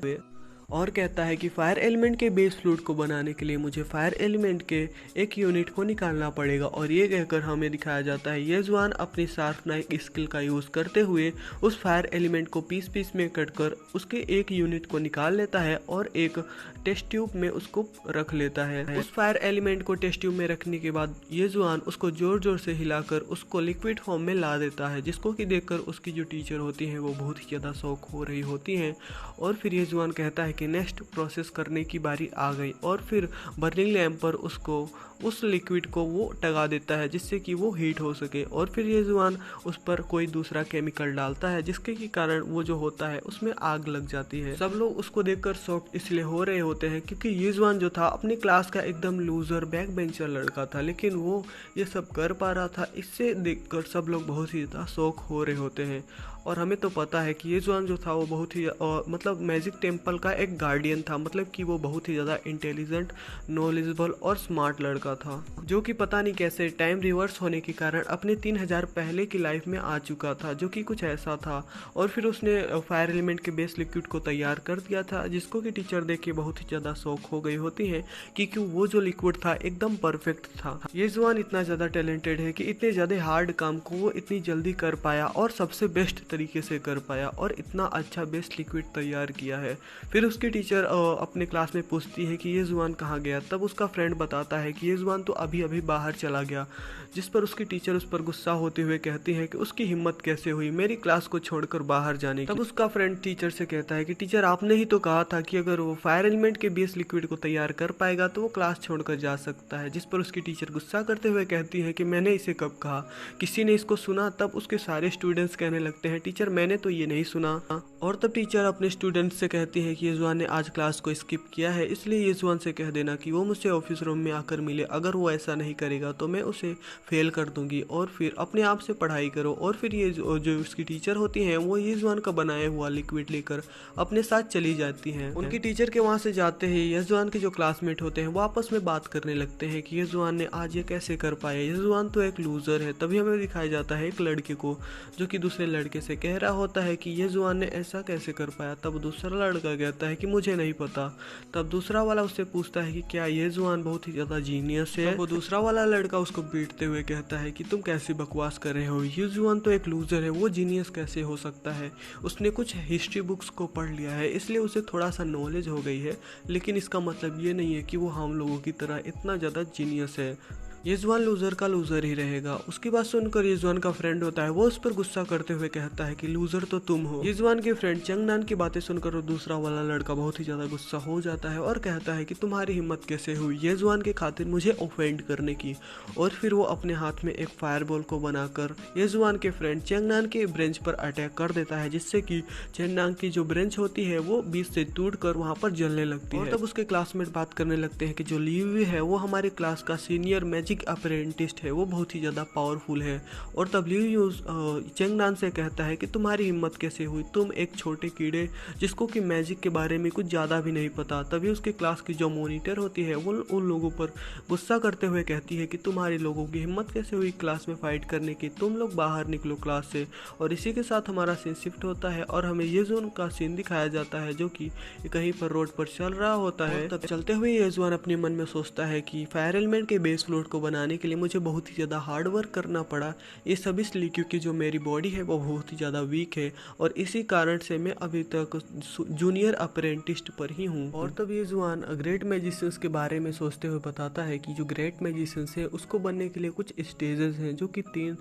और कहता है कि फायर एलिमेंट के बेस फ्लूट को बनाने के लिए मुझे फायर एलिमेंट के एक यूनिट को निकालना पड़ेगा। और ये कहकर हमें दिखाया जाता है येजुआन अपनी शार्प नाइफ स्किल का यूज़ करते हुए उस फायर एलिमेंट को पीस पीस में कट कर उसके एक यूनिट को निकाल लेता है और एक टेस्ट ट्यूब में उसको रख लेता है। उस फायर एलिमेंट को टेस्ट ट्यूब में रखने के बाद येजुआन उसको जोर जोर से हिलाकर उसको लिक्विड फॉर्म में ला देता है, जिसको कि देखकर उसकी जो टीचर होती हैं वो बहुत ही ज़्यादा शौक हो रही होती हैं। और फिर येजुआन कहता है कि नेक्स्ट प्रोसेस करने की बारी आ गई। और फिर बर्निंग लैम्प पर उसको उस लिक्विड को वो टगा देता है जिससे कि वो हीट हो सके। और फिर येजुआन उस पर कोई दूसरा केमिकल डालता है जिसके के कारण वो जो होता है उसमें आग लग जाती है। सब लोग उसको देखकर शॉक इसलिए हो रहे होते हैं क्योंकि येजुआन जो था अपनी क्लास का एकदम लूजर बैक बेंचर लड़का था, लेकिन वो ये सब कर पा रहा था। इससे देखकर सब लोग बहुत ही ज़्यादा शौक हो रहे होते हैं। और हमें तो पता है कि येजुआन जो था वो बहुत ही मतलब मैजिक टेम्पल का एक गार्डियन था, मतलब कि वो बहुत ही ज़्यादा इंटेलिजेंट, नॉलेजेबल और स्मार्ट लड़का था, जो कि पता नहीं कैसे टाइम रिवर्स होने के कारण अपने 3000 पहले की लाइफ में आ चुका था, जो कि कुछ ऐसा था। और फिर उसने फायर एलिमेंट के बेस लिक्विड को तैयार कर दिया था, जिसको कि टीचर देख के बहुत ही ज़्यादा शौक हो गई होती है क्योंकि वो जो लिक्विड था एकदम परफेक्ट था। येजुआन इतना ज़्यादा टैलेंटेड है कि इतने ज़्यादा हार्ड काम को वो इतनी जल्दी कर पाया और सबसे बेस्ट तरीके से कर पाया और इतना अच्छा बेस्ट लिक्विड तैयार किया है। फिर उसकी टीचर अपने क्लास में पूछती है कि येजुआन कहाँ गया। तब उसका फ्रेंड बताता है कि येजुआन तो अभी अभी बाहर चला गया, जिस पर उसकी टीचर उस पर गुस्सा होते हुए कहती है कि उसकी हिम्मत कैसे हुई मेरी क्लास को छोड़कर बाहर जाने की। तब उसका फ्रेंड टीचर से कहता है कि टीचर, आपने ही तो कहा था कि अगर वो फायर एलिमेंट के बेस लिक्विड को तैयार कर पाएगा तो वो क्लास छोड़कर जा सकता है। जिस पर उसकी टीचर गुस्सा करते हुए कहती है कि मैंने इसे कब कहा, किसी ने इसको सुना? तब उसके सारे स्टूडेंट्स कहने लगते हैं टीचर मैंने तो ये नहीं सुना। और तब टीचर अपने स्टूडेंट्स से कहती है कि येजुआन ने आज क्लास को स्किप किया है, इसलिए येजुआन से कह देना कि वो मुझसे ऑफिस रूम में आकर मिले। अगर वो ऐसा नहीं करेगा तो मैं उसे फेल कर दूंगी और फिर अपने आप से पढ़ाई करो। और फिर ये जो उसकी टीचर होती हैं वो येजुआन का बनाया हुआ लिक्विड लेकर अपने साथ चली जाती हैं। उनकी टीचर के वहाँ से जाते ही येजुआन के जो क्लासमेट होते हैं वो आपस में बात करने लगते हैं कि येजुआन ने आज ये कैसे कर पाया, येजुआन तो एक लूजर है। तभी हमें दिखाया जाता है एक लड़के को जो कि दूसरे लड़के से कह रहा होता है कि येजुआन ने ऐसा कैसे कर पाया। तब दूसरा लड़का कहता है कि मुझे नहीं पता। तब दूसरा वाला उससे पूछता है कि क्या येजुआन बहुत ही ज़्यादा जीनियस है। वो दूसरा वाला लड़का उसको पीटते हुए कहता है कि तुम कैसी बकवास कर रहे हो, येजुआन तो एक लूजर है, वो जीनियस कैसे हो सकता है। उसने कुछ हिस्ट्री बुक्स को पढ़ लिया है इसलिए उसे थोड़ा सा नॉलेज हो गई है, लेकिन इसका मतलब ये नहीं है कि वो हम लोगों की तरह इतना ज़्यादा जीनियस है। येजुआन लूजर का लूजर ही रहेगा। उसकी बात सुनकर येजुआन का फ्रेंड होता है वो उस पर गुस्सा करते हुए कहता है कि लूजर तो तुम हो। येजुआन के फ्रेंड चंगनान की बातें सुनकर वो दूसरा वाला लड़का बहुत ही ज्यादा गुस्सा हो जाता है और कहता है कि तुम्हारी हिम्मत कैसे हुई येजुआन के खातिर मुझे ऑफेंड करने की। और फिर वो अपने हाथ में एक फायरबॉल को बनाकर येजुआन के फ्रेंड चंगनान के ब्रेंच पर अटैक कर देता है, जिससे कि चंगनान की जो ब्रेंच होती है वो बीच से टूटकर वहां पर जलने लगती है। और तब उसके क्लासमेट बात करने लगते हैं कि जो लियू है वो हमारे क्लास का सीनियर मैजिक अप्रेंटिस्ट है, वो बहुत ही ज़्यादा पावरफुल है। और तब लियू चंगनान से कहता है कि तुम्हारी हिम्मत कैसे हुई, तुम एक छोटे कीड़े जिसको कि मैजिक के बारे में कुछ ज़्यादा भी नहीं पता। तभी उसके क्लास की जो मॉनिटर होती है वो उन लोगों पर गुस्सा करते हुए कहती है कि तुम्हारे लोगों की हिम्मत कैसे हुई क्लास में फाइट करने की, तुम लोग बाहर निकलो क्लास से। और इसी के साथ हमारा सीन शिफ्ट होता है और हमें येजुआन का सीन दिखाया जाता है जो कि कहीं पर रोड पर चल रहा होता है। तब चलते हुए येजुआन अपने मन में सोचता है कि फायर एलिमेंट के बेस फ्लोट को बनाने के लिए मुझे बहुत ही ज़्यादा हार्ड वर्क करना पड़ा, ये सब इसलिए क्योंकि जो मेरी बॉडी है वो बहुत ही ज़्यादा वीक है और इसी कारण से मैं अभी तक जूनियर अप्रेंटिस्ट पर ही हूँ। और तब येजुआन ग्रेट मैजिशियंस के बारे में सोचते हुए बताता है कि जो ग्रेट मैजिशियंस है उसको बनने के लिए कुछ स्टेजेस हैं जो कि 3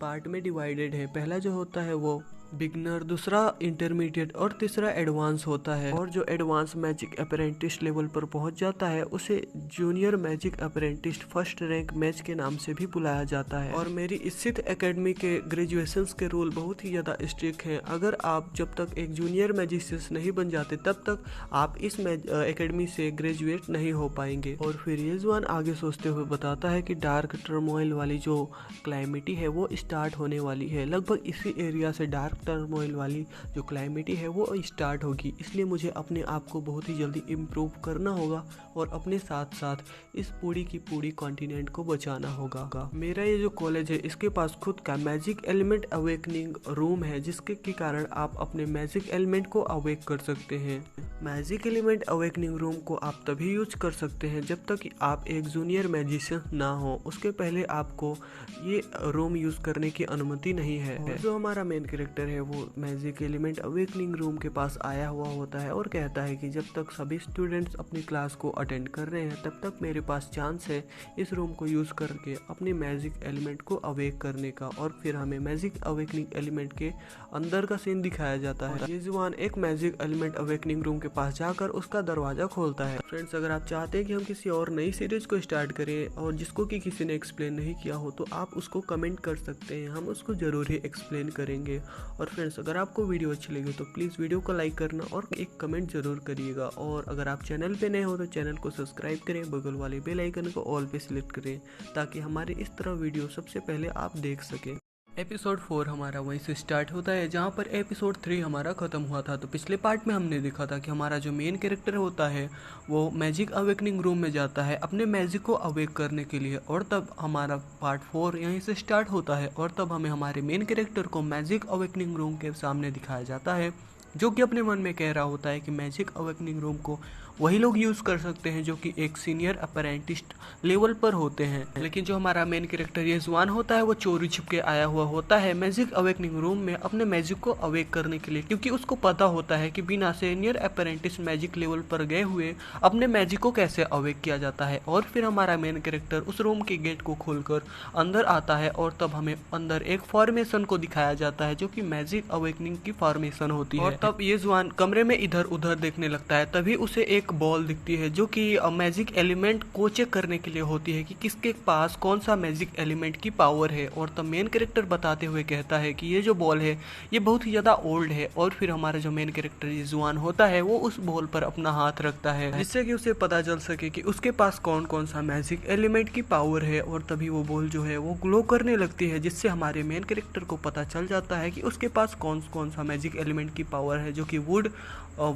पार्ट में डिवाइडेड है। पहला जो होता है वो बिगनर, दूसरा इंटरमीडिएट और तीसरा एडवांस होता है। और जो एडवांस मैजिक अप्रेंटिस लेवल पर पहुंच जाता है उसे junior magic apprentice first rank match के नाम से भी बुलाया जाता है। और मेरी इसिथ एकेडमी के ग्रेजुएशंस के रूल बहुत ही ज़्यादा स्ट्रिक्ट हैं। अगर आप जब तक एक जूनियर मैजिशियन नहीं बन जाते तब तक आप इस एकेडमी से ग्रेजुएट नहीं हो पाएंगे। और फिर येजुआन आगे सोचते हुए बताता है कि डार्क टर्मोइल वाली जो क्लाइमिटी है वो स्टार्ट होने वाली है। लगभग इसी एरिया से डार्क टर्मोइल वाली जो क्लाइमिटी है वो स्टार्ट होगी, इसलिए मुझे अपने आप को बहुत ही जल्दी इम्प्रूव करना होगा और अपने साथ साथ इस पूरी की पूरी कॉन्टिनेंट को बचाना होगा। मेरा ये जो कॉलेज है इसके पास खुद का मैजिक एलिमेंट अवेकनिंग रूम है, जिसके के कारण आप अपने मैजिक एलिमेंट को अवेक कर सकते हैं। मैजिक एलिमेंट अवेकनिंग रूम को आप तभी यूज कर सकते हैं जब तक कि आप एक जूनियर मैजिशियन ना हो, उसके पहले आपको ये रूम यूज करने की अनुमति नहीं है। जो हमारा मेन कैरेक्टर है वो मैजिक एलिमेंट अवेकनिंग रूम के पास आया हुआ होता है और कहता है कि जब तक सभी स्टूडेंट्स अपनी क्लास को अटेंड कर रहे हैं तब तक मेरे पास चांस है इस रूम को यूज करके अपने मैजिक एलिमेंट को अवेक करने का। और फिर हमें मैजिक अवेकनिंग एलिमेंट के अंदर का सीन दिखाया जाता है। येजुआन एक मैजिक एलिमेंट अवेकनिंग रूम के पास जाकर उसका दरवाजा खोलता है। फ्रेंड्स, अगर आप चाहते हैं कि हम किसी और नई सीरीज को स्टार्ट करें और जिसको कि किसी ने एक्सप्लेन नहीं किया हो तो आप उसको कमेंट कर सकते हैं, हम उसको जरूर ही एक्सप्लेन करेंगे। और फ्रेंड्स, अगर आपको वीडियो अच्छी लगी तो प्लीज़ वीडियो को लाइक करना और एक कमेंट जरूर करिएगा। और अगर आप चैनल पे नए हो तो चैनल को सब्सक्राइब करें, बगल वाले बेल आइकन को ऑल पे सिलेक्ट करें ताकि हमारे इस तरह वीडियो सबसे पहले आप देख सकें। एपिसोड 4 हमारा वहीं से स्टार्ट होता है जहाँ पर एपिसोड 3 हमारा ख़त्म हुआ था। तो पिछले पार्ट में हमने देखा था कि हमारा जो मेन कैरेक्टर होता है वो मैजिक अवेकनिंग रूम में जाता है अपने मैजिक को अवेक करने के लिए। और तब हमारा पार्ट 4 यहीं से स्टार्ट होता है और तब हमें हमारे मेन कैरेक्टर को मैजिक अवेकनिंग रूम के सामने दिखाया जाता है जो कि अपने मन में कह रहा होता है कि मैजिक अवेकनिंग रूम को वही लोग यूज़ कर सकते हैं जो कि एक सीनियर अप्रेंटिस्ट लेवल पर होते हैं। लेकिन जो हमारा मेन कैरेक्टर येजुआन होता है वो चोरी छिपके आया हुआ होता है मैजिक अवेकनिंग रूम में अपने मैजिक को अवेक करने के लिए, क्योंकि उसको पता होता है कि बिना सीनियर अप्रेंटिस मैजिक लेवल पर गए हुए अपने मैजिक को कैसे अवेक किया जाता है। और फिर हमारा मेन कैरेक्टर उस रूम के गेट को खोलकर अंदर आता है और तब हमें अंदर एक फॉर्मेशन को दिखाया जाता है जो कि मैजिक अवेकनिंग की फॉर्मेशन होती है। और तब येजुआन कमरे में इधर उधर देखने लगता है, तभी उसे एक बॉल दिखती है जो कि मैजिक एलिमेंट को चेक करने के लिए होती है कि किसके पास कौन सा मैजिक एलिमेंट की पावर है। और तब मेन कैरेक्टर बताते हुए कहता है कि ये जो बॉल है ये बहुत ही ज़्यादा ओल्ड है। और फिर हमारा जो मेन कैरेक्टर येजुआन होता है वो उस बॉल पर अपना हाथ रखता है जिससे कि उसे पता चल सके कि उसके पास कौन कौन सा मैजिक एलिमेंट की पावर है। और तभी वो बॉल जो है वो ग्लो करने लगती है जिससे हमारे मेन कैरेक्टर को पता चल जाता है कि उसके पास कौन कौन सा मैजिक एलिमेंट की पावर है जो कि वुड,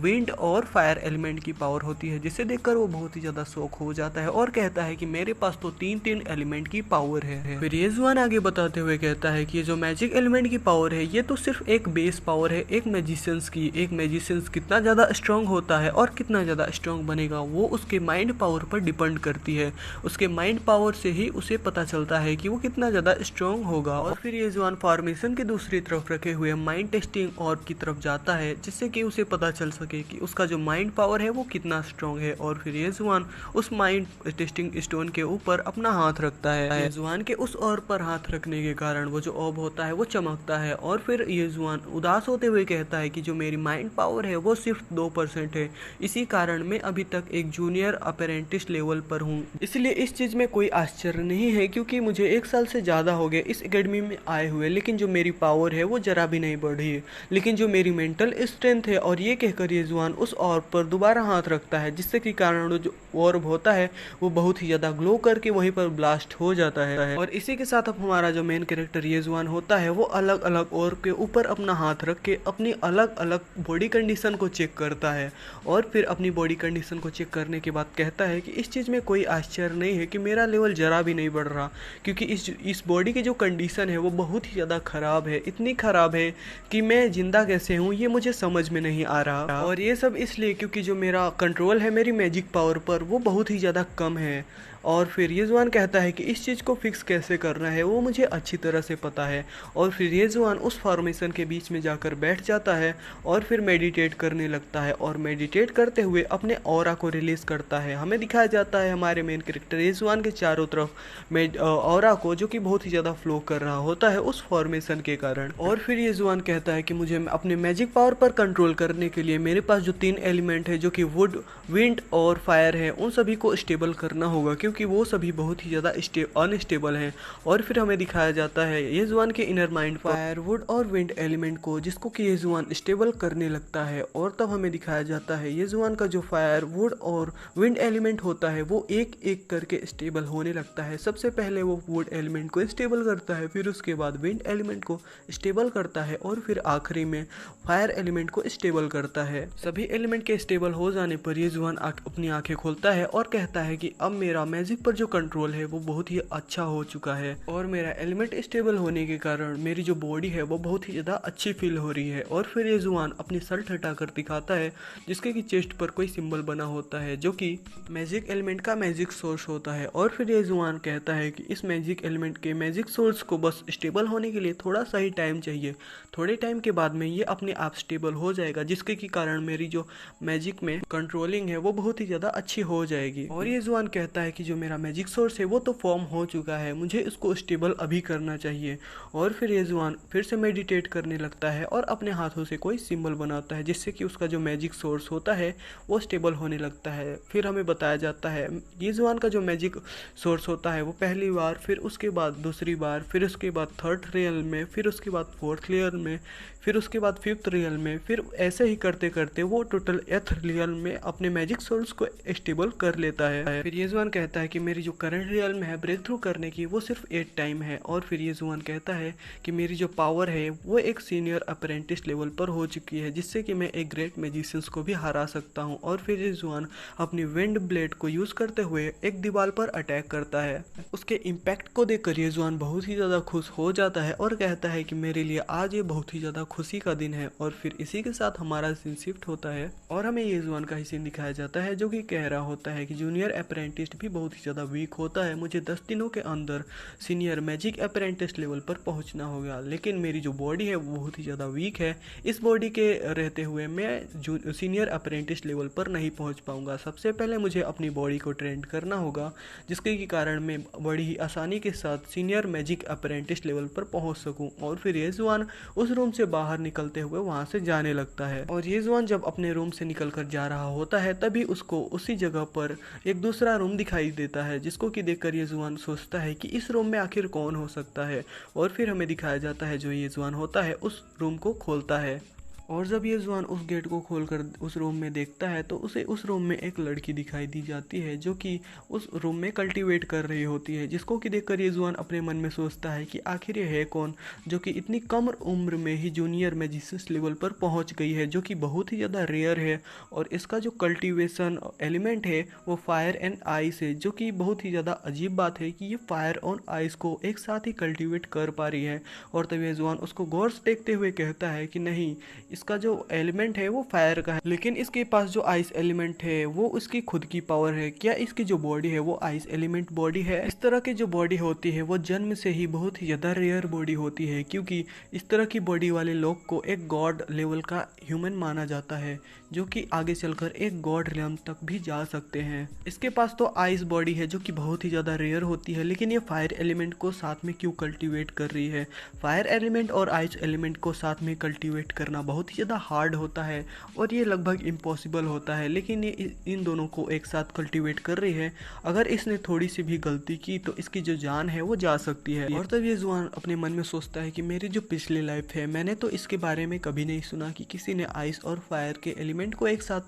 विंड और फायर एलिमेंट की पावर होती है, जिसे देखकर वो बहुत ही ज्यादा शॉक हो जाता है और कहता है कि मेरे पास तो 3 एलिमेंट की पावर है। फिर येजुआन आगे बताते हुए कहता है कि ये जो मैजिक एलिमेंट की पावर है ये तो सिर्फ एक बेस पावर है एक मैजिशियंस की। एक मैजिशियंस कितना ज्यादा स्ट्रांग होता है और कितना ज्यादा स्ट्रांग बनेगा वो उसके माइंड पावर पर डिपेंड करती है। उसके माइंड पावर से ही उसे पता चलता है कि वो कितना ज्यादा स्ट्रांग होगा। और फिर येजुआन फॉर्मेशन के दूसरी तरफ रखे हुए माइंड टेस्टिंग और की तरफ जाता है जिससे कि उसे पता चल सके कि उसका जो माइंड पावर है वो कितना कितना स्ट्रॉन्ग है। और फिर ये जुआन उस माइंड टेस्टिंग स्टोन के ऊपर अपना हाथ रखता है। जुआन के उस ओर पर हाथ रखने के कारण वो जो ऑब होता है वो चमकता है और फिर ये जुआन उदास होते हुए कहता है कि जो मेरी माइंड पावर है वो सिर्फ 2% है, इसी कारण मैं अभी तक एक जूनियर अप्रेंटिस लेवल पर हूँ। इसलिए इस चीज़ में कोई आश्चर्य नहीं है क्योंकि मुझे 1 साल से ज़्यादा हो गया इस एकेडमी में आए हुए, लेकिन जो मेरी पावर है वो ज़रा भी नहीं बढ़ी है। लेकिन जो मेरी मेंटल स्ट्रेंथ है, और ये कहकर ये जुआन उस ऑर्ब पर दोबारा हाथ रखता है, जिससे कि कारण जो ऑर्ब होता है वो बहुत ही ज़्यादा ग्लो करके वहीं पर ब्लास्ट हो जाता है। और इसी के साथ अब हमारा जो मेन कैरेक्टर ये जुआन होता है वो अलग अलग ऑर्ब के ऊपर अपना हाथ रख के अपनी अलग अलग बॉडी कंडीशन को चेक करता है और फिर अपनी बॉडी कंडीशन को चेक करने के बाद कहता है कि इस चीज़ में कोई आश्चर्य नहीं है कि मेरा लेवल जरा भी नहीं बढ़ रहा, क्योंकि इस बॉडी की जो कंडीशन है वो बहुत ही ज़्यादा ख़राब है, इतनी ख़राब है कि मैं ज़िंदा कैसे हूँ ये मुझे समझ में नहीं आ रहा। और ये सब इसलिए क्योंकि जो मेरा कंट्रोल है मेरी मैजिक पावर पर वो बहुत ही ज़्यादा कम है। और फिर ये जुआन कहता है कि इस चीज़ को फिक्स कैसे करना है वो मुझे अच्छी तरह से पता है। और फिर ये जुआन उस फॉर्मेशन के बीच में जाकर बैठ जाता है और फिर मेडिटेट करने लगता है और मेडिटेट करते हुए अपने ऑरा को रिलीज़ करता है। हमें दिखाया जाता है हमारे मेन कैरेक्टर ये जुआन के चारों तरफ ऑरा को, जो कि बहुत ही ज़्यादा फ्लो कर रहा होता है उस फॉर्मेशन के कारण। और फिर ये जुआन कहता है कि मुझे अपने मैजिक पावर पर कंट्रोल करने के लिए मेरे पास जो 3 एलिमेंट है जो कि वुड, विंड और फायर है उन सभी को स्टेबल करना होगा, क्योंकि वो सभी बहुत ही ज़्यादा अनस्टेबल हैं। और फिर हमें दिखाया जाता है ये जुआन के इनर माइंड फायर, वुड और विंड एलिमेंट को, जिसको कि ये जुआन स्टेबल करने लगता है। और तब हमें दिखाया जाता है ये जुआन का जो फायर, वुड और विंड एलिमेंट होता है वो एक एक करके स्टेबल होने लगता है। सबसे पहले वो वुड एलिमेंट को स्टेबल करता है, फिर उसके बाद विंड एलिमेंट को स्टेबल करता है और फिर आखिरी में फायर एलिमेंट को स्टेबल करता है। सभी एलिमेंट के स्टेबल हो जाने पर ये जुआन अपनी आंखें खोलता है और कहता है कि अब मेरा मैजिक पर जो कंट्रोल है वो बहुत ही अच्छा हो चुका है और मेरा एलिमेंट स्टेबल होने के कारण मेरी जो बॉडी है वो बहुत ही ज़्यादा अच्छी फील हो रही है। और फिर ये जुआन अपनी शर्ट हटाकर दिखाता है जिसके कि चेस्ट पर कोई सिंबल बना होता है जो कि मैजिक एलिमेंट का मैजिक सोर्स होता है। और फिर ये जुआन कहता है कि इस मैजिक एलिमेंट के मैजिक सोर्स को बस स्टेबल होने के लिए थोड़ा सा ही टाइम चाहिए, थोड़े टाइम के बाद में ये अपने आप स्टेबल हो जाएगा, जिसके कि कारण मेरी जो मैजिक में कंट्रोलिंग है वो बहुत ही ज़्यादा अच्छी हो जाएगी। और ये जुआन कहता है कि जो मेरा मैजिक सोर्स है वो तो फॉर्म हो चुका है, मुझे इसको स्टेबल अभी करना चाहिए। और फिर ये जुआन फिर से मेडिटेट करने लगता है और अपने हाथों से कोई सिंबल बनाता है जिससे कि उसका जो मैजिक सोर्स होता है वो स्टेबल होने लगता है। फिर हमें बताया जाता है ये जुआन का जो मैजिक सोर्स होता है वो पहली बार, फिर उसके बाद दूसरी बार, फिर उसके बाद 3rd रियल में, फिर उसके बाद 4th रियल में, फिर उसके बाद 5th रियल में, फिर ऐसे ही करते करते वो टोटल 8th रियल में अपने मैजिक सोर्स को स्टेबल कर लेता है। फिर ये जुआन कहता है कि मेरी जो करंट रियल में है ब्रेक थ्रू करने की वो सिर्फ 8 टाइम है। और फिर ये जुआन कहता है कि मेरी जो पावर है वो एक सीनियर अप्रेंटिस लेवल पर हो चुकी है, जिससे कि मैं एक ग्रेट मैजिशियंस को भी हरा सकता हूँ। और फिर ये जुआन अपनी विंड ब्लेड को यूज करते हुए एक दीवार पर अटैक करता है। उसके इम्पैक्ट को देखकर ये जुआन बहुत ही ज़्यादा खुश हो जाता है और कहता है कि मेरे लिए आज ये बहुत ही ज़्यादा खुशी का दिन है। और फिर इसी के साथ हमारा सीन शिफ्ट होता है और हमें ये जुआन का ही सीन दिखाया जाता है जो कि कह रहा होता है कि जूनियर अप्रेंटिस भी बहुत ही ज़्यादा वीक होता है, मुझे 10 दिनों के अंदर सीनियर मैजिक अप्रेंटिस लेवल पर पहुंचना होगा, लेकिन मेरी जो बॉडी है वो बहुत ही ज़्यादा वीक है, इस बॉडी के रहते हुए मैं सीनियर अप्रेंटिस लेवल पर नहीं पहुंच पाऊंगा। सबसे पहले मुझे अपनी बॉडी को ट्रेन करना होगा, जिसके कारण मैं बड़ी ही आसानी के साथ सीनियर मैजिक अप्रेंटिस लेवल पर पहुंच सकूं। और फिर ये जुआन उस रूम से बाहर निकलते हुए वहां से जाने लगता है। और ये जुआन जब अपने रूम से निकल कर जा रहा होता है तभी उसको उसी जगह पर एक दूसरा रूम दिखाई देता है, जिसको कि देखकर ये जुआन सोचता है कि इस रूम में आखिर कौन हो सकता है। और फिर हमें दिखाया जाता है जो ये जुआन होता है उस रूम को खोलता है और जब ये जुआन उस गेट को खोलकर उस रूम में देखता है तो उसे उस रूम में एक लड़की दिखाई दी जाती है जो कि उस रूम में कल्टीवेट कर रही होती है, जिसको कि देखकर ये जुआन अपने मन में सोचता है कि आखिर ये है कौन जो कि इतनी कम उम्र में ही जूनियर मैजिशियंस लेवल पर पहुंच गई है, जो कि बहुत ही ज़्यादा रेयर है। और इसका जो कल्टीवेशन एलिमेंट है वो फायर एंड आइस है, जो कि बहुत ही ज़्यादा अजीब बात है कि ये फायर और आइस को एक साथ ही कल्टीवेट कर पा रही है। और तब ये जुआन उसको गौर से देखते हुए कहता है कि नहीं, इसका जो एलिमेंट है वो फायर का है, लेकिन इसके पास जो आइस एलिमेंट है वो उसकी खुद की पावर है। क्या इसकी जो बॉडी है वो आइस एलिमेंट बॉडी है? इस तरह की जो बॉडी होती है वो जन्म से ही बहुत ही ज़्यादा रेयर बॉडी होती है, क्योंकि इस तरह की बॉडी वाले लोग को एक गॉड लेवल का ह्यूमन माना जाता है, जो कि आगे चलकर एक गॉड रियम तक भी जा सकते हैं। इसके पास तो आइस बॉडी है जो कि बहुत ही ज़्यादा रेयर होती है, लेकिन ये फायर एलिमेंट को साथ में क्यों कल्टीवेट कर रही है? फायर एलिमेंट और आइस एलिमेंट को साथ में कल्टीवेट करना बहुत ही ज़्यादा हार्ड होता है और ये लगभग इम्पॉसिबल होता है, लेकिन ये इन दोनों को एक साथ कल्टीवेट कर रही है। अगर इसने थोड़ी सी भी गलती की तो इसकी जो जान है वो जा सकती है। और तब ये जुआन अपने मन में सोचता है कि मेरी जो पिछली लाइफ है, मैंने तो इसके बारे में कभी नहीं सुना कि किसी ने आइस और फायर के एलिमेंट को एक साथ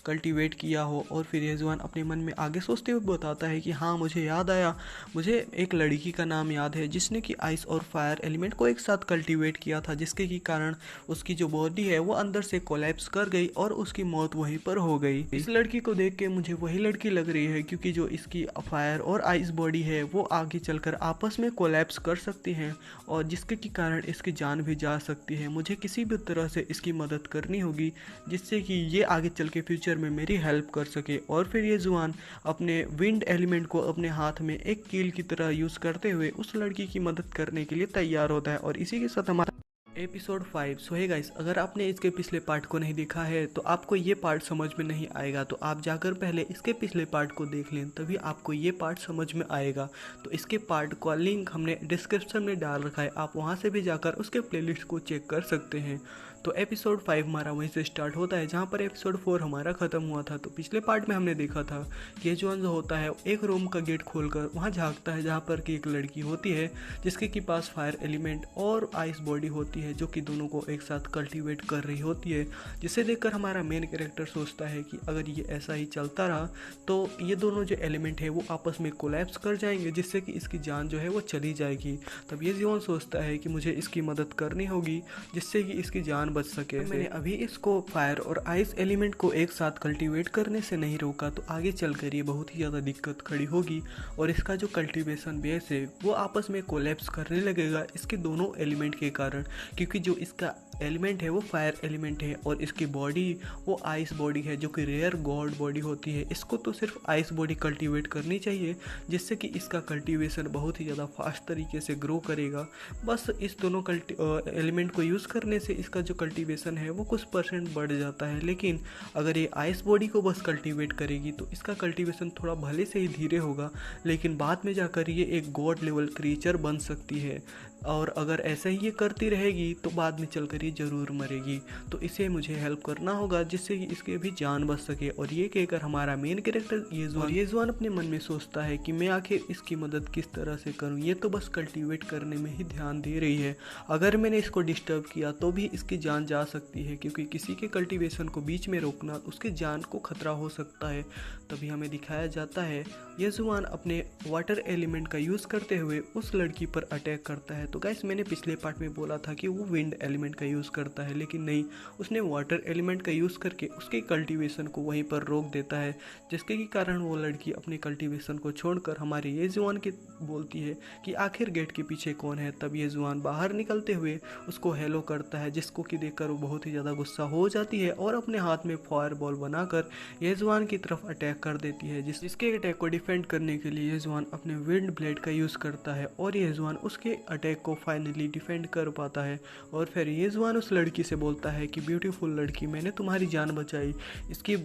कल्टीवेट किया हो। और फिर ये जुआन अपने मन में आगे सोचते हुए बताता है कि हाँ, मुझे याद आया, मुझे एक लड़की का नाम याद है जिसने कि आइस और फायर एलिमेंट को एक साथ कल्टीवेट किया था, जिसके की कारण उसकी जो बॉडी है वो अंदर से कोलैप्स कर गई और उसकी मौत वहीं पर हो गई। इस लड़की को देख के मुझे वही लड़की लग रही है, क्योंकि जो इसकी फायर और आइस बॉडी है वो आगे चलकर आपस में कोलैप्स कर सकती हैं और जिसके की कारण इसकी जान भी जा सकती है। मुझे किसी भी तरह से इसकी मदद करनी होगी जिससे कि ये आगे चल के फ्यूचर में मेरी हेल्प कर सके। और फिर ये जुआन अपने विंड एलिमेंट को अपने हाथ में एक कील की तरह यूज़ करते हुए उस लड़की की मदद करने के लिए तैयार होता है। और इसी के साथ हमारा एपिसोड 5। सो है गाइस, अगर आपने इसके पिछले पार्ट को नहीं देखा है तो आपको ये पार्ट समझ में नहीं आएगा, तो आप जाकर पहले इसके पिछले पार्ट को देख लें, तभी आपको ये पार्ट समझ में आएगा। तो इसके पार्ट का लिंक हमने डिस्क्रिप्शन में डाल रखा है, आप वहाँ से भी जाकर उसके प्लेलिस्ट को चेक कर सकते हैं। तो एपिसोड 5 हमारा वहीं से स्टार्ट होता है जहाँ पर एपिसोड 4 हमारा ख़त्म हुआ था। तो पिछले पार्ट में हमने देखा था कि ये जो होता है एक रूम का गेट खोलकर वहाँ झाँकता है जहाँ पर कि एक लड़की होती है जिसके की पास फायर एलिमेंट और आइस बॉडी होती है, जो कि दोनों को एक साथ कल्टीवेट कर रही होती है। जिसे देखकर हमारा मेन कैरेक्टर सोचता है कि अगर ये ऐसा ही चलता रहा तो ये दोनों जो एलिमेंट है वो आपस में कोलैप्स कर जाएंगे, जिससे कि इसकी जान जो है वो चली जाएगी। तब ये जीवन सोचता है कि मुझे इसकी मदद करनी होगी जिससे कि इसकी जान बच सके। मैंने अभी इसको फायर और आइस एलिमेंट को एक साथ कल्टीवेट करने से नहीं रोका तो आगे चलकर ये बहुत ही ज़्यादा दिक्कत खड़ी होगी और इसका जो कल्टीवेशन बेस है वो आपस में कोलैप्स करने लगेगा इसके दोनों एलिमेंट के कारण, क्योंकि जो इसका एलिमेंट है वो फायर एलिमेंट है और इसकी बॉडी वो आइस बॉडी है जो कि रेयर गॉड बॉडी होती है। इसको तो सिर्फ आइस बॉडी कल्टीवेट करनी चाहिए जिससे कि इसका कल्टीवेशन बहुत ही ज़्यादा फास्ट तरीके से ग्रो करेगा। बस इस दोनों एलिमेंट को यूज़ करने से इसका जो कल्टीवेशन है वो कुछ % बढ़ जाता है, लेकिन अगर ये आइस बॉडी को बस कल्टीवेट करेगी तो इसका कल्टीवेशन थोड़ा भले से ही धीरे होगा, लेकिन बाद में जाकर ये एक गॉड लेवल क्रीचर बन सकती है। और अगर ऐसा ही ये करती रहेगी तो बाद में चलकर ये ज़रूर मरेगी। तो इसे मुझे हेल्प करना होगा जिससे कि इसके भी जान बच सके। और ये कहकर हमारा मेन कैरेक्टर येजुआन अपने मन में सोचता है कि मैं आखिर इसकी मदद किस तरह से करूं, ये तो बस कल्टीवेट करने में ही ध्यान दे रही है। अगर मैंने इसको डिस्टर्ब किया तो भी इसकी जान जा सकती है, क्योंकि किसी के कल्टीवेशन को बीच में रोकना उसके जान को खतरा हो सकता है। तभी हमें दिखाया जाता है येजुआन अपने वाटर एलिमेंट का यूज़ करते हुए उस लड़की पर अटैक करता है। तो गाइस, मैंने पिछले पार्ट में बोला था कि वो विंड एलिमेंट का यूज़ करता है, लेकिन नहीं, उसने वाटर एलिमेंट का यूज़ करके उसके कल्टीवेशन को वहीं पर रोक देता है, जिसके कारण वो लड़की अपने कल्टीवेशन को छोड़कर हमारे येजुआन के बोलती है कि आखिर गेट के पीछे कौन है। तब येजुआन बाहर निकलते हुए उसको हेलो करता है, जिसको कि देखकर वो बहुत ही ज़्यादा गुस्सा हो जाती है और अपने हाथ में फायर बॉल बनाकर येजुआन की तरफ अटैक कर देती है। जिसके अटैक को डिफेंड करने के लिए येजुआन अपने विंड ब्लेड का यूज़ करता है और येजुआन उसके अटैक को फाइनली डिफेंड कर पाता है। और फिर येजुआन उस लड़की से बोलता है कि ब्यूटीफुल लड़की, मैंने तुम्हारी जान बचाई, इसके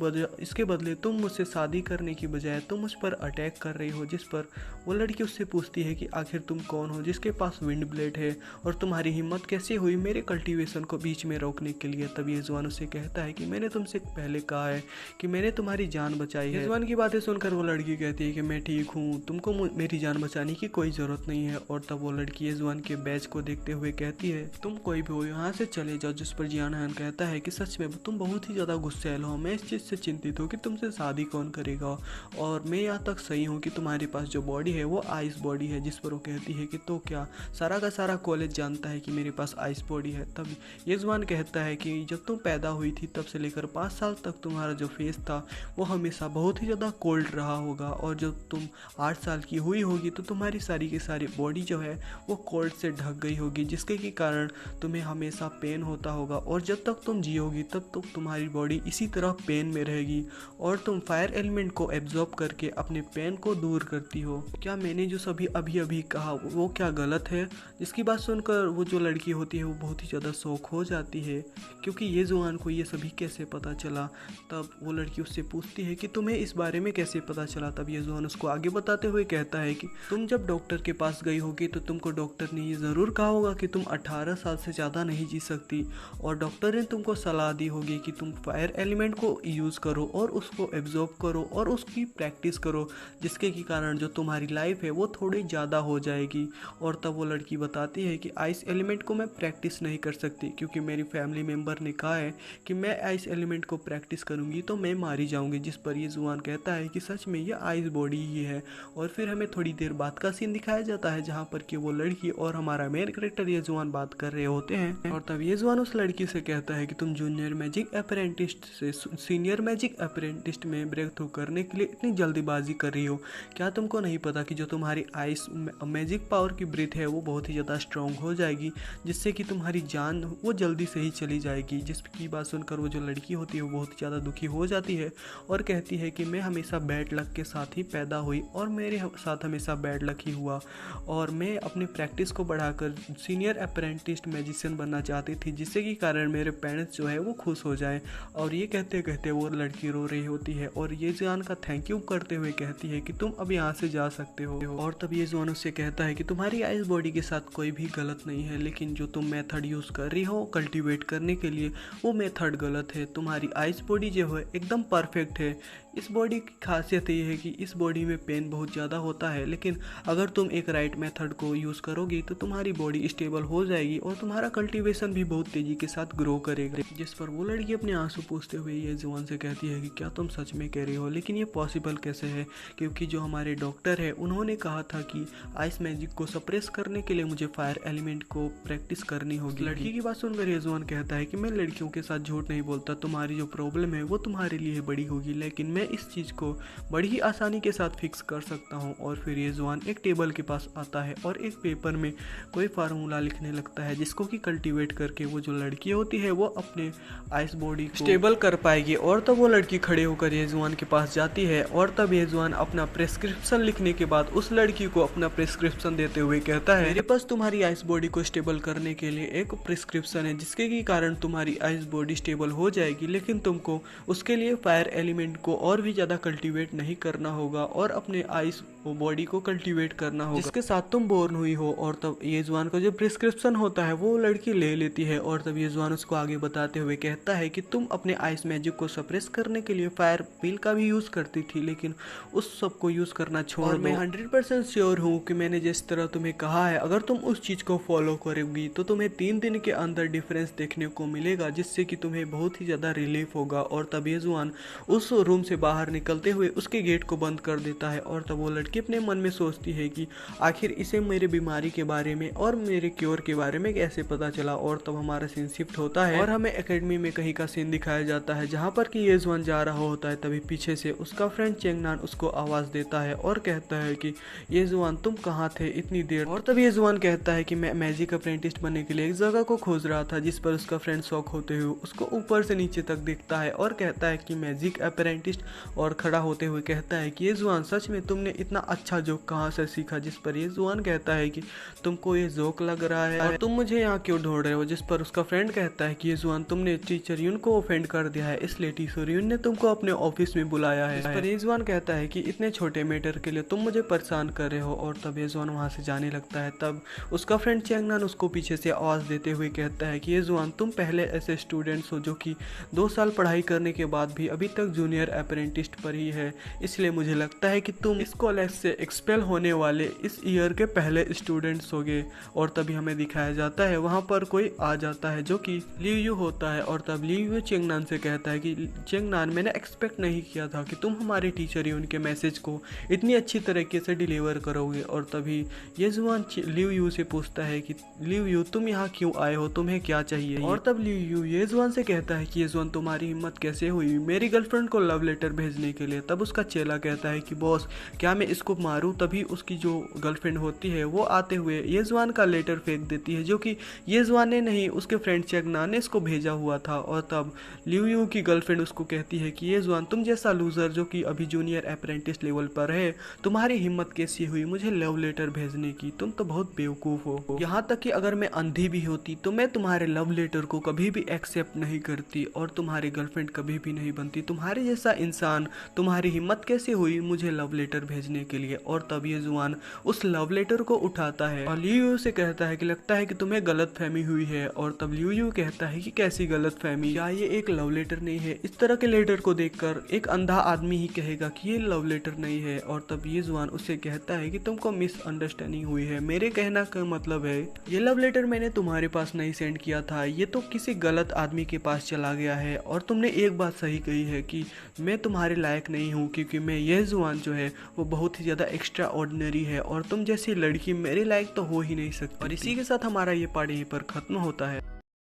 बदले तुम मुझसे शादी करने की बजाय तुम मुझ पर अटैक कर रही हो। जिस पर वो लड़की उससे पूछती है कि आखिर तुम कौन हो जिसके पास विंड ब्लेड है और तुम्हारी हिम्मत कैसे हुई मेरे कल्टीवेशन को बीच में रोकने के लिए। तब येजुआन उसे कहता है कि मैंने तुमसे पहले कहा है कि मैंने तुम्हारी जान बचाई है। येजुआन की बातें सुनकर वो लड़की कहती है कि मैं ठीक हूँ, तुमको मेरी जान बचाने की कोई ज़रूरत नहीं है। और तब वो लड़की येजुआन के बैच को देखते हुए कहती है, तुम कोई भी हो यहाँ से चले जाओ। जिस पर जियानहान कहता है कि सच में तुम बहुत ही ज़्यादा गुस्सैल हो, मैं इस चीज़ से चिंतित हूँ कि तुमसे शादी कौन करेगा, और मैं यहाँ तक सही हूँ कि तुम्हारे पास जो बॉडी है वो आइस बॉडी है। जिस पर वो कहती है कि तो क्या सारा का सारा कॉलेज जानता है कि मेरे पास आइस बॉडी है। तब येजुआन कहता है कि जब तुम पैदा हुई थी तब से लेकर 5 साल तक तुम्हारा जो फेस था वो हमेशा बहुत ही ज़्यादा कोल्ड रहा होगा, और जब तुम 8 साल की हुई होगी तो तुम्हारी सारी की सारी बॉडी जो है वो कोल्ड से ढक गई होगी, जिसके के कारण तुम्हें हमेशा पेन होता होगा और जब तक तुम जियोगी तब तक तुम्हारी बॉडी इसी तरह पेन में रहेगी और तुम फायर एलिमेंट को एब्जॉर्ब करके अपने पेन को दूर करती हो। क्या मैंने जो सभी अभी अभी कहा वो क्या गलत है? जिसकी बात सुनकर वो जो लड़की होती है वो बहुत ही ज़्यादा शौक हो जाती है क्योंकि ये जुआन को ये सभी कैसे पता चला। तब वो लड़की उससे पूछती है कि तुम्हें इस बारे में कैसे पता चला। तब ये जुआन उसको आगे बताते हुए कहता है कि तुम जब डॉक्टर के पास गई होगी तो तुमको डॉक्टर ने ये ज़रूर कहा होगा कि तुम 18 साल से ज़्यादा नहीं जी सकती और डॉक्टर ने तुमको सलाह दी होगी कि तुम फायर एलिमेंट को यूज़ करो और उसको एब्जॉर्ब करो और उसकी प्रैक्टिस करो, जिसके के कारण जो तुम्हारी लाइफ है वो थोड़ी ज़्यादा हो जाएगी। और तब वो लड़की बताती है कि आइस एलिमेंट को मैं प्रैक्टिस नहीं कर सकती क्योंकि मेरी फैमिली मेम्बर ने कहा है कि मैं आइस एलिमेंट को प्रैक्टिस करूँगी तो मैं मारी जाऊँगी। जिस पर ये जुआन कहता है कि सच में ये आइस बॉडी ही है। और फिर हमें थोड़ी देर बाद का सीन दिखाया जाता है जहाँ पर कि वो लड़की और हमारा मेन कैरेक्टर ये जुआन बात कर रहे होते हैं। और तब ये जुआन उस लड़की से कहता है कि तुम जूनियर मैजिक अप्रेंटिस से सीनियर मैजिक अप्रेंटिस में ब्रेक थ्रू करने के लिए इतनी जल्दीबाजी कर रही हो। क्या तुमको नहीं पता कि जो तुम्हारी आइस मैजिक पावर की ब्रीथ है वो बहुत ही ज़्यादा स्ट्रॉन्ग हो जाएगी जिससे कि तुम्हारी जान वो जल्दी से ही चली जाएगी। जिसकी बात सुनकर वो जो लड़की होती है वो बहुत ज़्यादा दुखी हो जाती है और कहती है कि मैं हमेशा बैड लक के साथ ही पैदा हुई और मेरे साथ हमेशा बैड लक ही हुआ और मैं अपनी प्रैक्टिस को बढ़ाकर सीनियर अप्रेंटिस मैजिशियन बनना चाहती थी जिससे कि कारण मेरे पेरेंट्स जो है वो खुश हो जाए। और ये कहते कहते वो लड़की रो रही होती है और ये जुआन का थैंक यू करते हुए कहती है कि तुम अब यहाँ से जा सकते हो। और तब ये जुआन उससे कहता है कि तुम्हारी आइस बॉडी के साथ कोई भी गलत नहीं है, लेकिन जो तुम मेथड यूज़ कर रही हो कल्टीवेट करने के लिए वो मेथड गलत है। तुम्हारी आइस बॉडी जो है एकदम परफेक्ट है। इस बॉडी की खासियत ये है कि इस बॉडी में पेन बहुत ज़्यादा होता है, लेकिन अगर तुम एक राइट मेथड को यूज़ करोगी तो तुम्हारी बॉडी स्टेबल हो जाएगी और तुम्हारा कल्टीवेशन भी बहुत तेज़ी के साथ ग्रो करेगा। जिस पर वो लड़की अपने आंसू पूछते हुए ये जुआन से कहती है कि क्या तुम सच में कह रही हो, लेकिन ये पॉसिबल कैसे है क्योंकि जो हमारे डॉक्टर है उन्होंने कहा था कि आइस मैजिक को सप्रेस करने के लिए मुझे फायर एलिमेंट को प्रैक्टिस करनी होगी। लड़की की बात सुनकर ये जुआन कहता है कि मैं लड़कियों के साथ झूठ नहीं बोलता, तुम्हारी जो प्रॉब्लम है वो तुम्हारे लिए बड़ी होगी लेकिन मैं इस चीज़ को बड़ी ही आसानी के साथ फिक्स कर सकता हूँ। और फिर ये जुआन एक टेबल के पास आता है और एक पेपर में कोई फार्मूला लिखने लगता है जिसको कि कल्टीवेट करके वो जो लड़की होती है वो अपने आइस बॉडी को स्टेबल कर पाएगी। और तब वो लड़की खड़े होकर ये जुआन के पास जाती है और तब ये जुआन अपना प्रेस्क्रिप्शन लिखने के बाद उस लड़की को अपना प्रेस्क्रिप्शन देते हुए कहता है मेरे पास तुम्हारी आइस बॉडी को स्टेबल करने के लिए एक प्रिस्क्रिप्शन है जिसके के कारण तुम्हारी आइस बॉडी स्टेबल हो जाएगी, लेकिन तुमको उसके लिए फायर एलिमेंट को और भी ज़्यादा कल्टीवेट नहीं करना होगा और अपने आइस बॉडी को कल्टीवेट करना होगा जिसके साथ तुम बोर्न हुई हो। और तब ये जुआन का जो प्रिस्क्रिप्शन होता है वो लड़की ले लेती है और तब ये जुआन उसको आगे बताते हुए कहता है कि तुम अपने आइस मैजिक को सप्रेस करने के लिए फायर व्हील का भी यूज़ करती थी, लेकिन उस सब को यूज़ करना छोड़ दो। मैं 100% श्योर हूँ कि मैंने जिस तरह तुम्हें कहा है अगर तुम उस चीज़ को फॉलो करोगी तो तुम्हें 3 दिन के अंदर डिफरेंस देखने को मिलेगा जिससे कि तुम्हें बहुत ही ज़्यादा रिलीफ होगा। और तब ये जुआन उस रूम से बाहर निकलते हुए उसके गेट को बंद कर देता है और तब वो लड़की अपने मन में सोचती है कि आखिर इसे मेरे बीमारी के बारे में और मेरे क्योर के बारे में कैसे पता चला। और तब हमारा सीन शिफ्ट होता है और हमें एकेडमी में कहीं का सीन दिखाया जाता है जहाँ पर कि ये जुआन जा रहा होता है। तभी पीछे से उसका फ्रेंड चेंगनान उसको आवाज़ देता है और कहता है कि ये जुआन तुम कहाँ थे इतनी देर। और तब ये जुआन कहता है कि मैं मैजिक अप्रेंटिस बनने के लिए एक जगह को खोज रहा था, जिस पर उसका फ्रेंड शॉक होते हुए उसको ऊपर से नीचे तक देखता है और कहता है कि मैजिक अप्रेंटिस और खड़ा होते हुए कहता है कि ये जुआन सच में तुमने इतना अच्छा जोक कहाँ से सीखा। जिस पर ये जुआन कहता है कि तुमको ये जोक लग रहा है और तुम मुझे यहाँ क्यों ढूंढ रहे हो। जिस पर उसका फ्रेंड कहता है कि ये जुआन तुमने टीचर यून को ऑफेंड कर दिया है इसलिए टीचर यून ने तुमको अपने ऑफिस में बुलाया है। इस पर ये जुआन कहता है कि इतने छोटे मैटर के लिए तुम मुझे परेशान कर रहे हो। और तब ये जुआन वहाँ से जाने लगता है। तब उसका फ्रेंड चेंगनान उसको पीछे से आवाज़ देते हुए कहता है कि ये जुआन तुम पहले ऐसे स्टूडेंट्स हो जो कि 2 साल पढ़ाई करने के बाद भी अभी तक जूनियर अप्रेंटिस पर ही है, इसलिए मुझे लगता है कि तुम इस कॉलेज से एक्सपेल होने वाले इस ईयर के पहले स्टूडेंट्स होगे। और तभी हमें दिखाया जाता है वहाँ पर कोई आ जाता है जो कि लियू यू होता है। और तब लियू यू चेंगनान से कहता है कि चेंगनान मैंने एक्सपेक्ट नहीं किया था कि तुम हमारे टीचर यून के मैसेज को इतनी अच्छी तरीके से डिलीवर करोगे। और तभी ये जुआन लियू यू से पूछता है कि लियू यू तुम यहाँ क्यों आए हो, तुम्हें क्या चाहिए। और तब लियू यू ये जुआन से कहता है कि ये जुआन तुम्हारी हिम्मत कैसे हुई मेरी गर्लफ्रेंड को लव लेटर भेजने के लिए। तब उसका चेला कहता है कि बॉस क्या मैं इसको मारूं। तभी उसकी जो गर्लफ्रेंड होती है वो आते हुए ये जुआन का लेटर फेंक देती है जो कि ये जुआन ने नहीं उसके फ्रेंड चेंगनान ने इसको भेजा हुआ था। और तब लियू यू की गर्लफ्रेंड उसको कहती है कि ये जुआन, तुम जैसा लूजर जो कि अभी जूनियर अप्रेंटिस लेवल पर है, तुम्हारी हिम्मत कैसी हुई मुझे लव लेटर भेजने की, तुम तो बहुत बेवकूफ हो। यहाँ तक कि अगर मैं अंधी भी होती तो मैं तुम्हारे लव लेटर को कभी भी एक्सेप्ट नहीं करती और तुम्हारी गर्लफ्रेंड कभी भी नहीं बनती। तुम्हारे जैसा इंसान, तुम्हारी हिम्मत कैसे हुई मुझे लव लेटर भेजने के लिए। और तब ये जुआन उस लव लेटर को उठाता है और लियू यू से कहता है कि लगता है कि तुम्हें गलत फहमी हुई है। और तब लियू यू कहता है कि कैसी गलत फहमी, क्या ये एक लव लेटर नहीं है? इस तरह के लेटर को देखकर एक अंधा आदमी ही कहेगा कि ये लव लेटर नहीं है। और तब ये जुआन उससे कहता है कि तुमको मिसअंडरस्टैंडिंग हुई है, मेरे कहना का मतलब है ये लव लेटर मैंने तुम्हारे पास नहीं सेंड किया था, ये तो किसी गलत आदमी के पास चला गया है। और तुमने एक बात सही कही है कि मैं तुम्हारे लायक नहीं हूँ, क्योंकि मैं ये जुआन जो है वो बहुत ही ज़्यादा एक्स्ट्रा ऑर्डिनरी है और तुम जैसी लड़की मेरे लायक तो हो ही नहीं सकती। और इसी के साथ हमारा ये पार्ट यहीं पर खत्म होता है।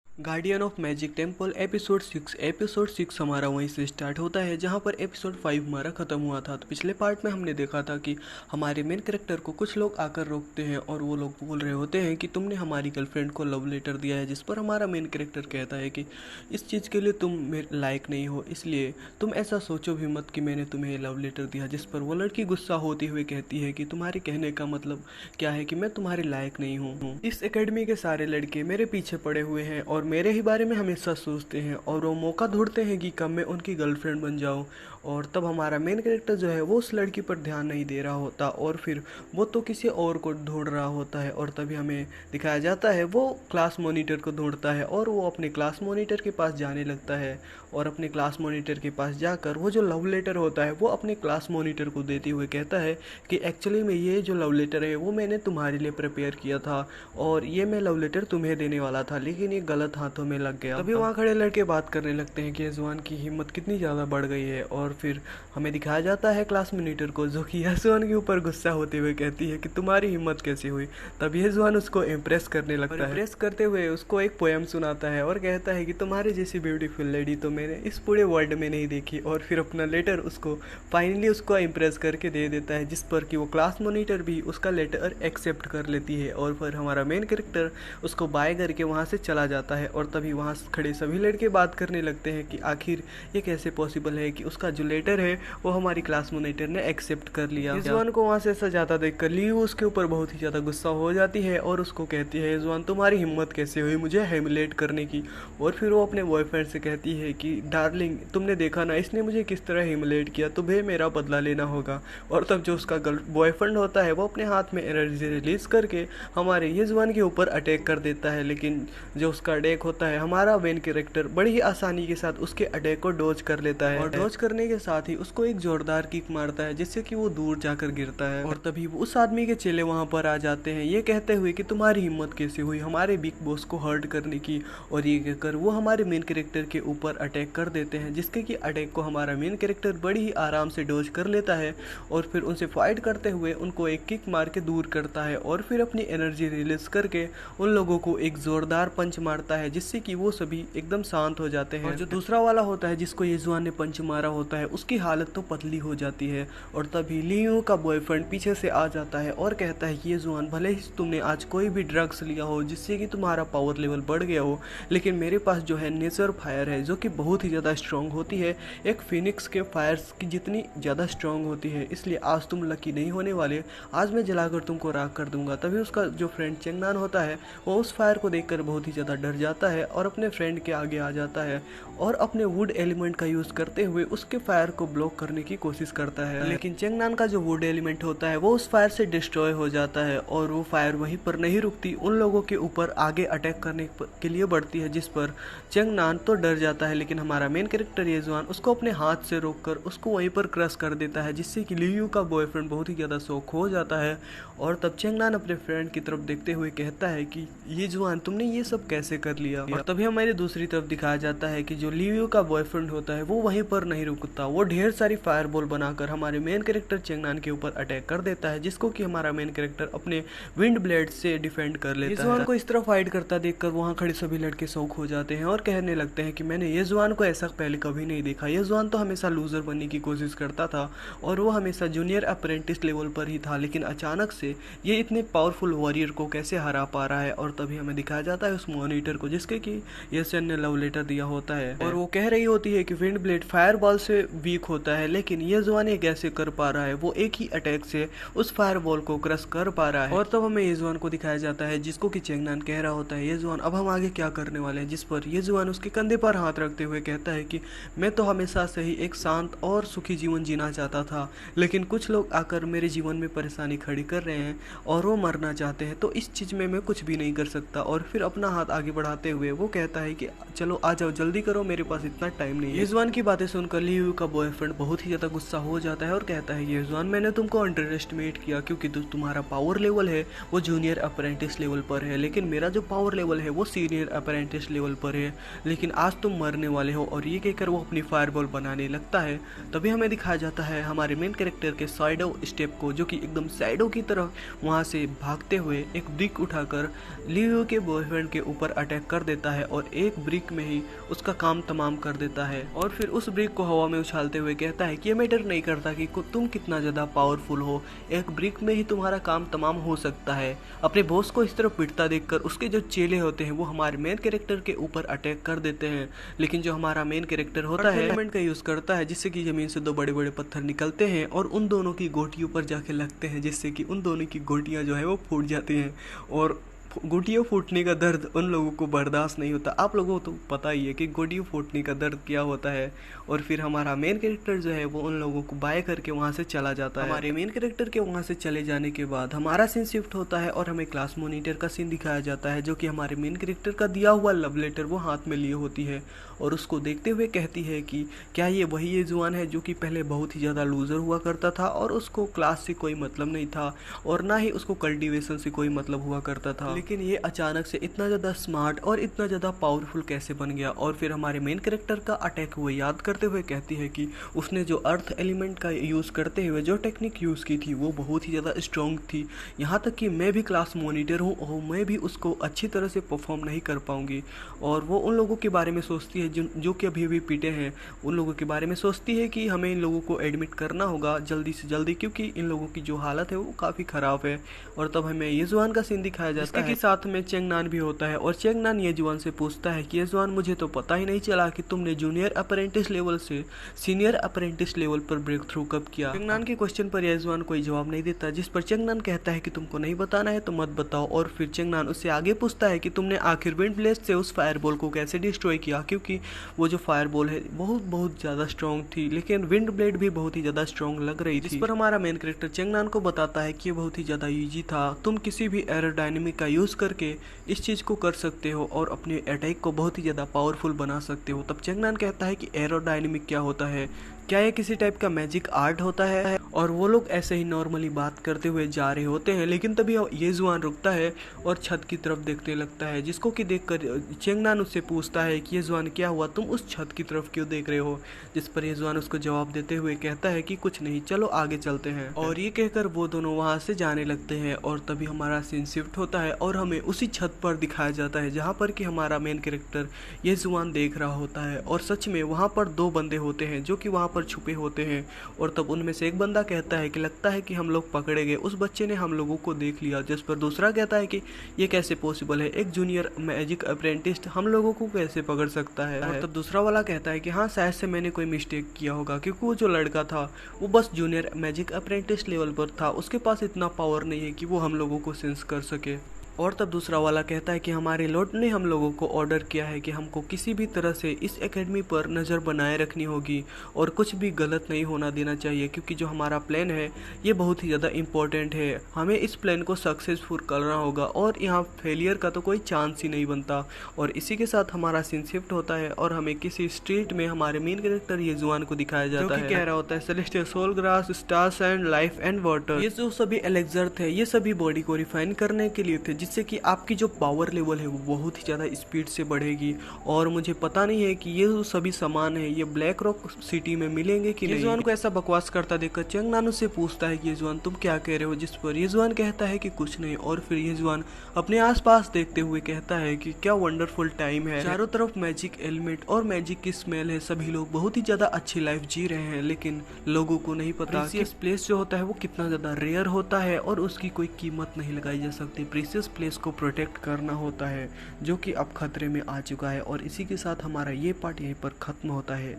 Guardian of magic temple episode 6 हमारा वहीं से स्टार्ट होता है जहां पर एपिसोड 5 हमारा ख़त्म हुआ था। तो पिछले पार्ट में हमने देखा था कि हमारे मेन कैरेक्टर को कुछ लोग आकर रोकते हैं और वो लोग बोल रहे होते हैं कि तुमने हमारी गर्लफ्रेंड को लव लेटर दिया है, जिस पर हमारा मेन कैरेक्टर कहता है कि इस चीज़ के लिए तुम मेरे लायक नहीं हो, इसलिए तुम ऐसा सोचो भी मत कि मैंने तुम्हें लव लेटर दिया। जिस पर वो लड़की गुस्सा होती हुई कहती है कि तुम्हारे कहने का मतलब क्या है कि मैं तुम्हारे लायक नहीं हूँ। इस एकेडमी के सारे लड़के मेरे पीछे पड़े हुए हैं और मेरे ही बारे में हमेशा सोचते हैं और वो मौका ढूंढते हैं कि कब मैं उनकी गर्लफ्रेंड बन जाऊं। और तब हमारा मेन कैरेक्टर जो है वो उस लड़की पर ध्यान नहीं दे रहा होता और फिर वो तो किसी और को ढूंढ रहा होता है। और तभी हमें दिखाया जाता है वो क्लास मॉनिटर को ढूंढता है और वो अपने क्लास मॉनिटर के पास जाने लगता है और अपने क्लास मॉनिटर के पास जाकर वो जो लव लेटर होता है वो अपने क्लास मॉनिटर को देते हुए कहता है कि एक्चुअली में ये जो लव लेटर है वो मैंने तुम्हारे लिए प्रिपेयर किया था और ये मैं लव लेटर तुम्हें देने वाला था, लेकिन ये गलत हाथों में लग गया। तभी वहाँ खड़े लड़के बात करने लगते हैं कि यजवान की हिम्मत कितनी ज़्यादा बढ़ गई है। और फिर हमें दिखाया जाता है क्लास मॉनिटर को जो कि यजवान के ऊपर गुस्सा होते हुए कहती है कि तुम्हारी हिम्मत कैसी हुई। तब यजवान उसको इम्प्रेस करने लगता है, इम्प्रेस करते हुए उसको एक पोएम सुनाता है और कहता है कि तुम्हारे जैसी ब्यूटीफुल लेडी तो मैंने इस पूरे वर्ल्ड में नहीं देखी। और फिर अपना लेटर उसको फाइनली उसको इम्प्रेस करके दे देता है, जिस पर कि वो क्लास मॉनिटर भी उसका लेटर एक्सेप्ट कर लेती है। और फिर हमारा मेन कैरेक्टर उसको बाय करके वहाँ से चला जाता है और तभी वहाँ खड़े सभी लड़के बात करने लगते हैं कि आखिर ये कैसे पॉसिबल है कि उसका जो लेटर है वो हमारी क्लास मॉनिटर ने एक्सेप्ट कर लिया। यजवान को वहाँ से ऐसा जाता देखकर लियू उसके ऊपर बहुत ही ज़्यादा गुस्सा हो जाती है और उसको कहती है यजवान तुम्हारी हिम्मत कैसे हुई मुझे हेमिलेट करने की। और फिर वो अपने बॉयफ्रेंड से कहती है कि डार्लिंग तुमने देखा ना इसने मुझे किस तरह हेमिलेट किया, तुम्हें मेरा बदला लेना होगा। और तब जो उसका बॉयफ्रेंड होता है वो अपने हाथ में एनर्जी रिलीज करके हमारे यजवान के ऊपर अटैक कर देता है, लेकिन जो उसका अटैक होता है हमारा मेन कैरेक्टर बड़ी ही आसानी के साथ उसके अटैक को डॉज कर लेता है और डॉज करने के साथ ही उसको एक जोरदार किक मारता है जिससे कि वो दूर जाकर गिरता है। और तभी उस आदमी के चेले वहां पर आ जाते हैं ये कहते हुए कि तुम्हारी हिम्मत कैसे हुई हमारे बिग बॉस को हर्ट करने की। और ये कहकर वो हमारे मेन कैरेक्टर के ऊपर अटैक कर देते हैं, जिसके कि अटैक को हमारा मेन कैरेक्टर बड़ी ही आराम से डॉज कर लेता है और फिर उनसे फाइट करते हुए उनको एक किक मार के दूर करता है और फिर अपनी एनर्जी रिलीज करके उन लोगों को एक जोरदार पंच मारता है, जिससे कि वो सभी एकदम शांत हो जाते हैं। और जो दूसरा वाला होता है जिसको यजवान ने पंच मारा होता है उसकी हालत तो पतली हो जाती है। और तभी लियू का बॉयफ्रेंड पीछे से आ जाता है और कहता है कि यजवान भले ही तुमने आज कोई भी ड्रग्स लिया हो जिससे कि तुम्हारा पावर लेवल बढ़ गया हो, लेकिन मेरे पास जो है नेचर फायर है जो कि बहुत ही ज़्यादा स्ट्रांग होती है, एक फिनिक्स के फायर्स की जितनी ज़्यादा स्ट्रांग होती है, इसलिए आज तुम लकी नहीं होने वाले, आज मैं जलाकर तुमको राख कर दूंगा। तभी उसका जो फ्रेंड चेंगनान होता है वो उस फायर को देखकर बहुत ही ज़्यादा डर जाता है और अपने फ्रेंड के आगे आ जाता है और अपने वुड एलिमेंट का यूज़ करते हुए उसके फायर को ब्लॉक करने की कोशिश करता है, लेकिन चेंगनान का जो वुड एलिमेंट होता है वो उस फायर से डिस्ट्रॉय हो जाता है और वो फायर वहीं पर नहीं रुकती, उन लोगों के ऊपर आगे अटैक करने के लिए बढ़ती है, जिस पर चेंगनान तो डर जाता है, लेकिन हमारा मेन कैरेक्टर यजवान उसको अपने हाथ से रोककर उसको वहीं पर क्रश कर देता है, जिससे कि लियू का बॉयफ्रेंड बहुत ही ज़्यादा शॉक हो जाता है। और तब चेंगनान अपने फ्रेंड की तरफ देखते हुए कहता है कि यजवान तुमने ये सब कैसे कर लिया। और तभी हमारे दूसरी तरफ दिखाया जाता है कि जो लियू का बॉयफ्रेंड होता है वो वहीं पर नहीं रुकता, वो ढेर सारी फायरबॉल बनाकर हमारे मेन कैरेक्टर चेंगनान के ऊपर अटैक कर देता है, जिसको कि हमारा मेन कैरेक्टर अपने विंड ब्लेड से डिफेंड कर लेता है। येजुआन को इस तरह फाइट करता देखकर वहाँ खड़े सभी लड़के शौक हो जाते हैं और कहने लगते हैं कि मैंने येजुआन को ऐसा पहले कभी नहीं देखा। येजुआन तो हमेशा लूजर बनने की कोशिश करता था और वो हमेशा जूनियर अप्रेंटिस लेवल पर ही था, लेकिन अचानक से ये इतने पावरफुल वॉरियर को कैसे हरा पा रहा है। और तभी हमें दिखाया जाता है उस मॉनिटर को जिसके कि येसन ने लव लेटर दिया होता है और वो कह रही होती है कि विंड ब्लेड फायरबॉल से वीक होता है, लेकिन येजुआन ये कैसे कर पा रहा है, वो एक ही अटैक से उस फायरबॉल को क्रश कर पा रहा है। और तब हमें येजुआन को दिखाया जाता है जिसको कि चेंगनान कह रहा होता है येजुआन अब हम आगे क्या करने वाले हैं, जिस पर येजुआन उसके कंधे पर हाथ रखते हुए कहता है कि मैं तो हमेशा से ही एक शांत और सुखी जीवन जीना चाहता था, लेकिन कुछ लोग आकर मेरे जीवन में परेशानी खड़ी कर रहे हैं और वो मरना चाहते हैं, तो इस चीज में मैं कुछ भी नहीं कर सकता। और फिर अपना हाथ आगे बढ़ाते हुए वो कहता है कि चलो आ जाओ, जल्दी करो, मेरे पास इतना टाइम नहीं है। येजुआन की बातें सुनकर लियू का बॉयफ्रेंड बहुत ही ज्यादा गुस्सा हो जाता है और कहता है येजुआन मैंने तुमको अंडर एस्टिमेट किया क्योंकि तुम्हारा पावर लेवल है वो जूनियर अप्रेंटिस लेवल पर है, लेकिन मेरा जो पावर लेवल है वो सीनियर अप्रेंटिस लेवल पर है, लेकिन आज तुम मरने वाले हो। और ये कहकर वो अपनी फायरबॉल बनाने लगता है। तभी हमें दिखाया जाता है हमारे मेन कैरेक्टर के साइडो स्टेप को, जो कि एकदम साइडो की तरफ वहां से भागते हुए एक ब्रिक उठाकर लियू के बॉयफ्रेंड के ऊपर अटैक कर देता है और एक ब्रिक में ही उसका काम तमाम कर देता है। और फिर उस ब्रिक को हवा में उछालते हुए कहता है कि ये मैटर नहीं करता कि तुम कितना ज्यादा पावरफुल हो, एक ब्रिक में ही तुम्हारा काम तमाम हो सकता है। अपने बॉस को इस तरह पिटता देखकर उसके जो चेले होते हैं वो हमारे मेन कैरेक्टर के ऊपर अटैक कर देते हैं, लेकिन जो हमारा मेन कैरेक्टर होता है एलिमेंट का यूज करता है जिससे कि जमीन से दो बड़े बड़े पत्थर निकलते हैं और उन दोनों की गोटियों पर जाके लगते हैं, जिससे कि उन दोनों की गोटियां जो है वो फूट जाती हैं और गोटियों फूटने का दर्द उन लोगों को बर्दाश्त नहीं होता। आप लोगों को तो पता ही है कि गोटियों फूटने का दर्द क्या होता है। और फिर हमारा मेन कैरेक्टर जो है वो उन लोगों को बाय करके वहाँ से चला जाता है। हमारे मेन कैरेक्टर के वहाँ से चले जाने के बाद हमारा सीन शिफ्ट होता है और हमें क्लास मॉनिटर का सीन दिखाया जाता है, जो कि हमारे मेन कैरेक्टर का दिया हुआ लव लेटर वो हाथ में लिए होती है और उसको देखते हुए कहती है कि क्या ये वही येजुआन है जो कि पहले बहुत ही ज़्यादा लूजर हुआ करता था और उसको क्लास से कोई मतलब नहीं था और ना ही उसको कल्टीवेशन से कोई मतलब हुआ करता था, लेकिन ये अचानक से इतना ज़्यादा स्मार्ट और इतना ज़्यादा पावरफुल कैसे बन गया। और फिर हमारे मेन कैरेक्टर का अटैक हुए याद करते हुए कहती है कि उसने जो अर्थ एलिमेंट का यूज़ करते हुए जो टेक्निक यूज़ की थी वो बहुत ही ज़्यादा स्ट्रॉन्ग थी, यहाँ तक कि मैं भी क्लास मॉनिटर हूँ और मैं भी उसको अच्छी तरह से परफॉर्म नहीं कर पाऊंगी। और वो उन लोगों के बारे में सोचती है जो कि अभी अभी पीटे हैं, उन लोगों के बारे में सोचती है कि हमें इन लोगों को एडमिट करना होगा जल्दी से जल्दी, क्योंकि इन लोगों की जो हालत है वो काफ़ी ख़राब है। और तब हमें येजुआन का सीन दिखाया जाता है, साथ में चेंगनान भी होता है और चेंगनान येजुआन से पूछता है कि येजुआन मुझे तो पता ही नहीं चला कि तुमने जूनियर अप्रेंटिस लेवल से सीनियर अप्रेंटिस लेवल पर ब्रेक थ्रू कब किया। चेंगनान के क्वेश्चन पर येजुआन कोई जवाब नहीं देता, जिस पर चेंगनान कहता है कि तुमको नहीं बताना है तो मत बताओ। और फिर चेंगनान उससे आगे पूछता है कि तुमने आखिर विंड ब्लेड से उस फायरबॉल को कैसे डिस्ट्रॉय किया, क्योंकि वो जो फायरबॉल है बहुत ज़्यादा स्ट्रॉन्ग थी, लेकिन विंड ब्लेड भी बहुत ही ज़्यादा स्ट्रॉन्ग लग रही थी। जिस पर हमारा मेन कैरेक्टर चेंगनान को बताता है कि ये बहुत ही ज़्यादा ईजी था, तुम किसी भी एरोडायनेमिक का यूज़ करके इस चीज़ को कर सकते हो और अपने अटैक को बहुत ही ज़्यादा पावरफुल बना सकते हो। तब चेंगनान कहता है कि एरोडायनेमिक क्या होता है, क्या ये किसी टाइप का मैजिक आर्ट होता है। और वो लोग ऐसे ही नॉर्मली बात करते हुए जा रहे होते हैं, लेकिन तभी येजुआन रुकता है और छत की तरफ देखने लगता है, जिसको कि देखकर चेंगनान उससे पूछता है कि येजुआन क्या हुआ, तुम उस छत की तरफ क्यों देख रहे हो। जिस पर येजुआन उसको जवाब देते हुए कहता है कि कुछ नहीं, चलो आगे चलते हैं। और ये कहकर वो दोनों वहाँ से जाने लगते हैं और तभी हमारा सीन शिफ्ट होता है और हमें उसी छत पर दिखाया जाता है जहाँ पर कि हमारा मेन कैरेक्टर येजुआन देख रहा होता है। और सच में वहाँ पर दो बंदे होते हैं जो कि वहाँ पर छुपे होते हैं और तब उनमें से एक बंदा कहता है कि लगता है कि हम लोग पकड़े गए, उस बच्चे ने हम लोगों को देख लिया। जिस पर दूसरा कहता है कि ये कैसे पॉसिबल है, एक जूनियर मैजिक अप्रेंटिस हम लोगों को कैसे पकड़ सकता है। और तब दूसरा वाला कहता है कि हाँ शायद से मैंने कोई मिस्टेक किया होगा, क्योंकि वो जो लड़का था वो बस जूनियर मैजिक अप्रेंटिस लेवल पर था, उसके पास इतना पावर नहीं है कि वो हम लोगों को सेंस कर सके। और तब दूसरा वाला कहता है कि हमारे लॉर्ड ने हम लोगों को ऑर्डर किया है कि हमको किसी भी तरह से इस एकेडमी पर नज़र बनाए रखनी होगी और कुछ भी गलत नहीं होना देना चाहिए, क्योंकि जो हमारा प्लान है ये बहुत ही ज़्यादा इम्पोर्टेंट है, हमें इस प्लान को सक्सेसफुल करना होगा और यहाँ फेलियर का तो कोई चांस ही नहीं बनता। और इसी के साथ हमारा सीन शिफ्ट होता है और हमें किसी स्ट्रीट में हमारे मेन कैरेक्टर येजुआन को दिखाया जाता है, कह रहा होता है celestial soul grass stars and life and water. ये जो सभी एलेक्सर थे ये सभी बॉडी को रिफाइन करने के लिए थे, जिससे कि आपकी जो पावर लेवल है वो बहुत ही ज़्यादा स्पीड से बढ़ेगी। और मुझे पता नहीं है कि ये जो सभी सामान है ये ब्लैक रॉक सिटी में मिलेंगे कि नहीं। येजुआन को ऐसा बकवास करता देखकर चेंगनान उससे पूछता है कि येजुआन तुम क्या कह रहे हो, जिस पर येजुआन कहता है कि कुछ नहीं। और फिर येजुआन अपने आसपास देखते हुए कहता है कि क्या वंडरफुल टाइम है, चारों तरफ मैजिक एलिमेंट और मैजिक की स्मेल है, सभी लोग बहुत ही ज्यादा अच्छी लाइफ जी रहे हैं। लेकिन लोगों को नहीं पता कि प्लेस जो होता है वो कितना ज्यादा रेयर होता है और उसकी कोई कीमत नहीं लगाई जा सकती। प्रीसियस प्लेस को प्रोटेक्ट करना होता है जो कि अब खतरे में आ चुका है। और इसी के साथ हमारा ये पार्ट यहीं पर खत्म होता है।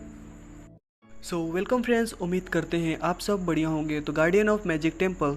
सो वेलकम फ्रेंड्स, उम्मीद करते हैं आप सब बढ़िया होंगे। तो guardian of magic temple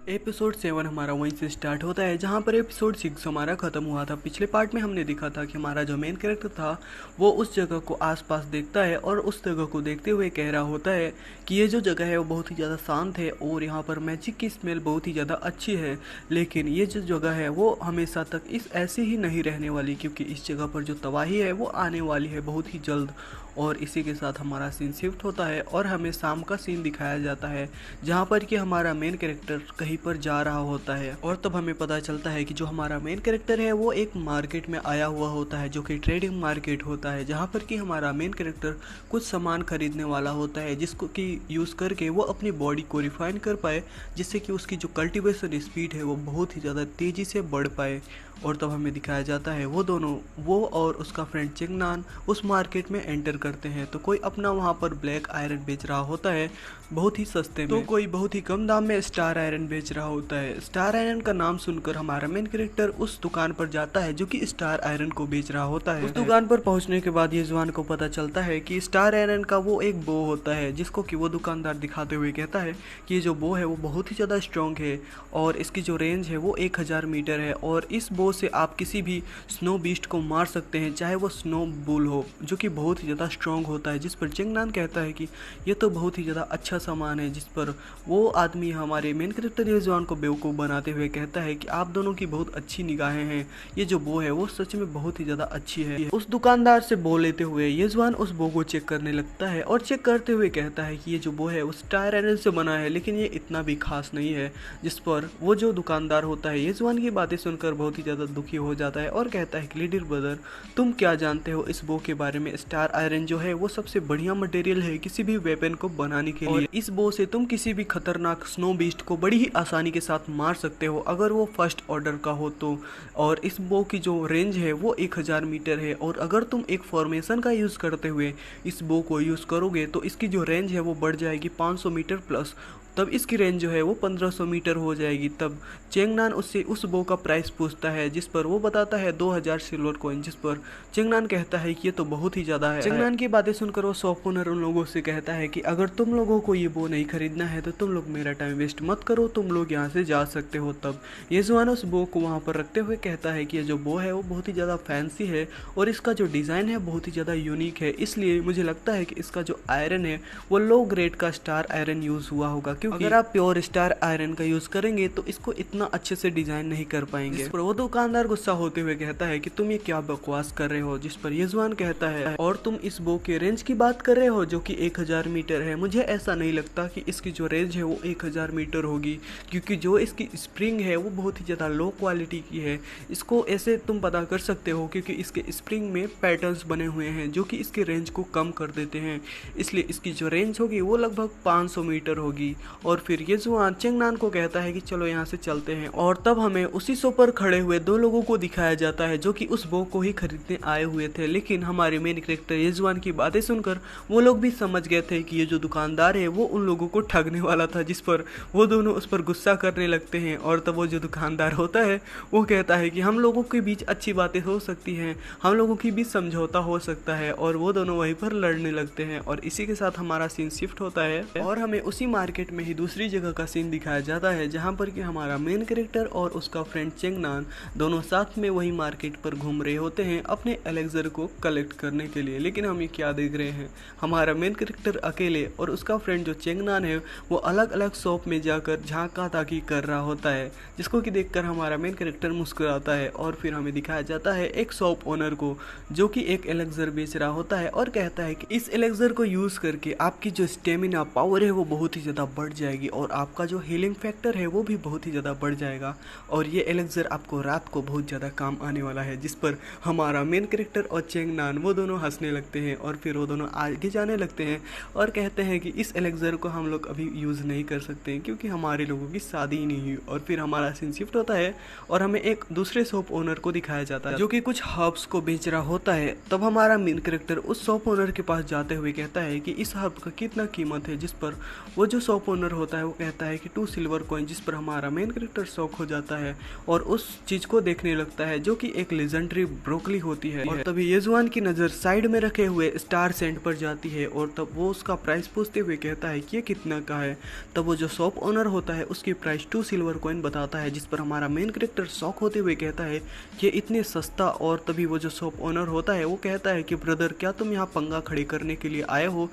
episode 7 हमारा वहीं से स्टार्ट होता है जहां पर एपिसोड 6 हमारा खत्म हुआ था। पिछले पार्ट में हमने देखा था कि हमारा जो मेन कैरेक्टर था वो उस जगह को आसपास देखता है और उस जगह को देखते हुए कह रहा होता है कि ये जो जगह है वो बहुत ही ज़्यादा शांत है और यहाँ पर मैजिक की स्मेल बहुत ही ज़्यादा अच्छी है। लेकिन ये जो जगह है वो हमेशा तक ऐसे ही नहीं रहने वाली, क्योंकि इस जगह पर जो तबाही है वो आने वाली है बहुत ही जल्द। और इसी के साथ हमारा सीन शिफ्ट होता है और हमें शाम का सीन दिखाया जाता है जहाँ पर कि हमारा मेन कैरेक्टर कहीं पर जा रहा होता है। और तब हमें पता चलता है कि जो हमारा मेन कैरेक्टर है वो एक मार्केट में आया हुआ होता है जो कि ट्रेडिंग मार्केट होता है, जहाँ पर कि हमारा मेन कैरेक्टर कुछ सामान खरीदने वाला होता है जिसको कि यूज़ करके वो अपनी बॉडी को रिफाइन कर पाए, जिससे कि उसकी जो कल्टीवेशन स्पीड है वो बहुत ही ज़्यादा तेज़ी से बढ़ पाए। और तब हमें दिखाया जाता है वो और उसका फ्रेंड चेंगनान उस मार्केट में एंटर करते हैं। तो कोई अपना वहाँ पर ब्लैक आयरन बेच रहा होता है बहुत ही सस्ते में, तो कोई बहुत ही कम दाम में स्टार आयरन बेच रहा होता है। स्टार आयरन का नाम सुनकर हमारा मेन कैरेक्टर उस दुकान पर जाता है जो कि स्टार आयरन को बेच रहा होता है। उस दुकान पर पहुंचने के बाद येजुआन को पता चलता है कि स्टार आयरन का वो एक बो होता है जिसको कि वो दुकानदार दिखाते हुए कहता है कि ये जो बो है वो बहुत ही ज़्यादा स्ट्रॉन्ग है और इसकी जो रेंज है वो 1000 मीटर है और इस बो से आप किसी भी स्नो बीस्ट को मार सकते हैं, चाहे वो स्नो बुल हो, जो कि बहुत ही ज़्यादा स्ट्रॉन्ग होता है। जिस पर चेंगनान कहता है कि ये तो बहुत ही ज़्यादा अच्छा सामान है, जिस पर वो आदमी हमारे मेन कैरेक्टर येजुआन को बेवकूफ़ बनाते हुए कहता है कि आप दोनों की बहुत अच्छी निगाहें हैं, ये जो बो है वो सच में बहुत ही ज़्यादा अच्छी है। उस दुकानदार से बो लेते हुए येजुआन उस बो को चेक करने लगता है और चेक करते हुए कहता है कि ये जो बो है वो स्टार आयरन से बना है, लेकिन ये इतना भी खास नहीं है। जिस पर वो जो दुकानदार होता है येजुआन की बातें सुनकर बहुत ही ज़्यादा दुखी हो जाता है और कहता है कि लिटिल ब्रदर, तुम क्या जानते हो इस बो के बारे में। स्टार आयरन जो है वो सबसे बढ़िया मटेरियल है किसी भी वेपन को बनाने के लिए। इस बो से तुम किसी भी खतरनाक स्नो बीस्ट को बड़ी ही आसानी के साथ मार सकते हो अगर वो फर्स्ट ऑर्डर का हो तो। और इस बो की जो रेंज है वो 1000 मीटर है और अगर तुम एक फॉर्मेशन का यूज़ करते हुए इस बो को यूज़ करोगे तो इसकी जो रेंज है वो बढ़ जाएगी 500 मीटर प्लस, तब इसकी रेंज जो है वो 1500 मीटर हो जाएगी। तब चेंगनान उससे उस बो का प्राइस पूछता है जिस पर वो बताता है 2000 सिल्वर कॉइन, जिस पर चेंगनान कहता है कि ये तो बहुत ही ज़्यादा है। चेंगनान की बातें सुनकर वो शॉप ओनर उन लोगों से कहता है कि अगर तुम लोगों को ये बो नहीं खरीदना है तो तुम लोग मेरा टाइम वेस्ट मत करो, तुम लोग यहाँ से जा सकते हो। तब येजुआन उस बो को वहाँ पर रखते हुए कहता है कि ये जो बो है वो बहुत ही ज़्यादा फैंसी है और इसका जो डिज़ाइन है बहुत ही ज़्यादा यूनिक है, इसलिए मुझे लगता है कि इसका जो आयरन है वो लो ग्रेड का स्टार आयरन यूज़ हुआ होगा, क्योंकि अगर आप प्योर स्टार आयरन का यूज करेंगे तो इसको इतना अच्छे से डिजाइन नहीं कर पाएंगे। पर वो दुकानदार गुस्सा होते हुए कहता है कि तुम ये क्या बकवास कर रहे हो, जिस पर येजुआन कहता है और तुम इस बो के रेंज की बात कर रहे हो जो कि 1000 मीटर है। मुझे ऐसा नहीं लगता कि इसकी जो रेंज है वो 1000 मीटर होगी, क्योंकि जो इसकी स्प्रिंग है वो बहुत ही ज़्यादा लो क्वालिटी की है। इसको ऐसे तुम पता कर सकते हो क्योंकि इसके स्प्रिंग में पैटर्न्स बने हुए हैं जो कि इसकी रेंज को कम कर देते हैं, इसलिए इसकी जो रेंज होगी वो लगभग 500 मीटर होगी। और फिर येजुआन चेंगनान को कहता है कि चलो यहाँ से चलते हैं। और तब हमें उसी शॉप पर खड़े हुए दो लोगों को दिखाया जाता है जो कि उस बो को ही खरीदने आए हुए थे, लेकिन हमारे मेन कैरेक्टर येजुआन की बातें सुनकर वो लोग भी समझ गए थे कि ये जो दुकानदार है वो उन लोगों को ठगने वाला था, जिस पर वो दोनों उस पर गुस्सा करने लगते हैं। और तब वो जो दुकानदार होता है वो कहता है कि हम लोगों के बीच अच्छी बातें हो सकती हैं, हम लोगों के बीच समझौता हो सकता है, और वो दोनों वहीं पर लड़ने लगते हैं। और इसी के साथ हमारा सीन शिफ्ट होता है और हमें उसी मार्केट में ही दूसरी जगह का सीन दिखाया जाता है जहां पर कि हमारा मेन कैरेक्टर और उसका फ्रेंड चेंगनान दोनों साथ में वही मार्केट पर घूम रहे होते हैं अपने एलेक्सर को कलेक्ट करने के लिए। लेकिन हम ये क्या देख रहे हैं, हमारा मेन कैरेक्टर अकेले और उसका फ्रेंड जो चेंगनान है वो अलग अलग शॉप में जाकर झांका ताकी कर रहा होता है, जिसको कि देखकर हमारा मेन कैरेक्टर मुस्कुराता है। और फिर हमें दिखाया जाता है एक शॉप ओनर को जो कि एक एलेक्सर बेच रहा होता है और कहता है कि इस एलेक्सर को यूज करके आपकी जो स्टेमिना पावर है वो बहुत ही ज्यादा बढ़ बढ़ जाएगी और आपका जो हीलिंग फैक्टर है वो भी बहुत ही ज़्यादा बढ़ जाएगा। और ये एलेक्सर आपको रात को बहुत ज़्यादा काम आने वाला है, जिस पर हमारा मेन कैरेक्टर और चेंगनान वो दोनों हंसने लगते हैं और फिर वो दोनों आगे जाने लगते हैं और कहते हैं कि इस एलेक्सर को हम लोग अभी यूज़ नहीं कर सकते हैं क्योंकि हमारे लोगों की शादी ही नहीं हुई। और फिर हमारा सीन शिफ्ट होता है और हमें एक दूसरे शॉप ओनर को दिखाया जाता है जो कि कुछ हर्ब्स को बेच रहा होता है। तब हमारा मेन कैरेक्टर उस शॉप ओनर के पास जाते हुए कहता है कि इस हर्ब का कितना कीमत है, जिस पर वो जो शॉप ओनर होता है वो कहता है कि 2 सिल्वर कॉइन, जिस पर हमारा मेन कैरेक्टर शॉक हो जाता है और उस चीज को देखने लगता है जो कि एक लेजेंडरी ब्रोकली होती है। और तभी येजुआन की नजर साइड में रखे हुए स्टार सेंट पर जाती है और तब वो उसका प्राइस पूछते हुए कहता है कि ये कितना का है। तब वो जो शॉप ओनर होता है उसकी प्राइस 2 सिल्वर कॉइन बताता है, जिस पर हमारा मेन कैरेक्टर शॉक होते हुए कहता है कि इतने सस्ता। और तभी वो जो शॉप ओनर होता है वो कहता है कि ब्रदर, क्या तुम यहाँ पंगा खड़ी करने के लिए आए हो?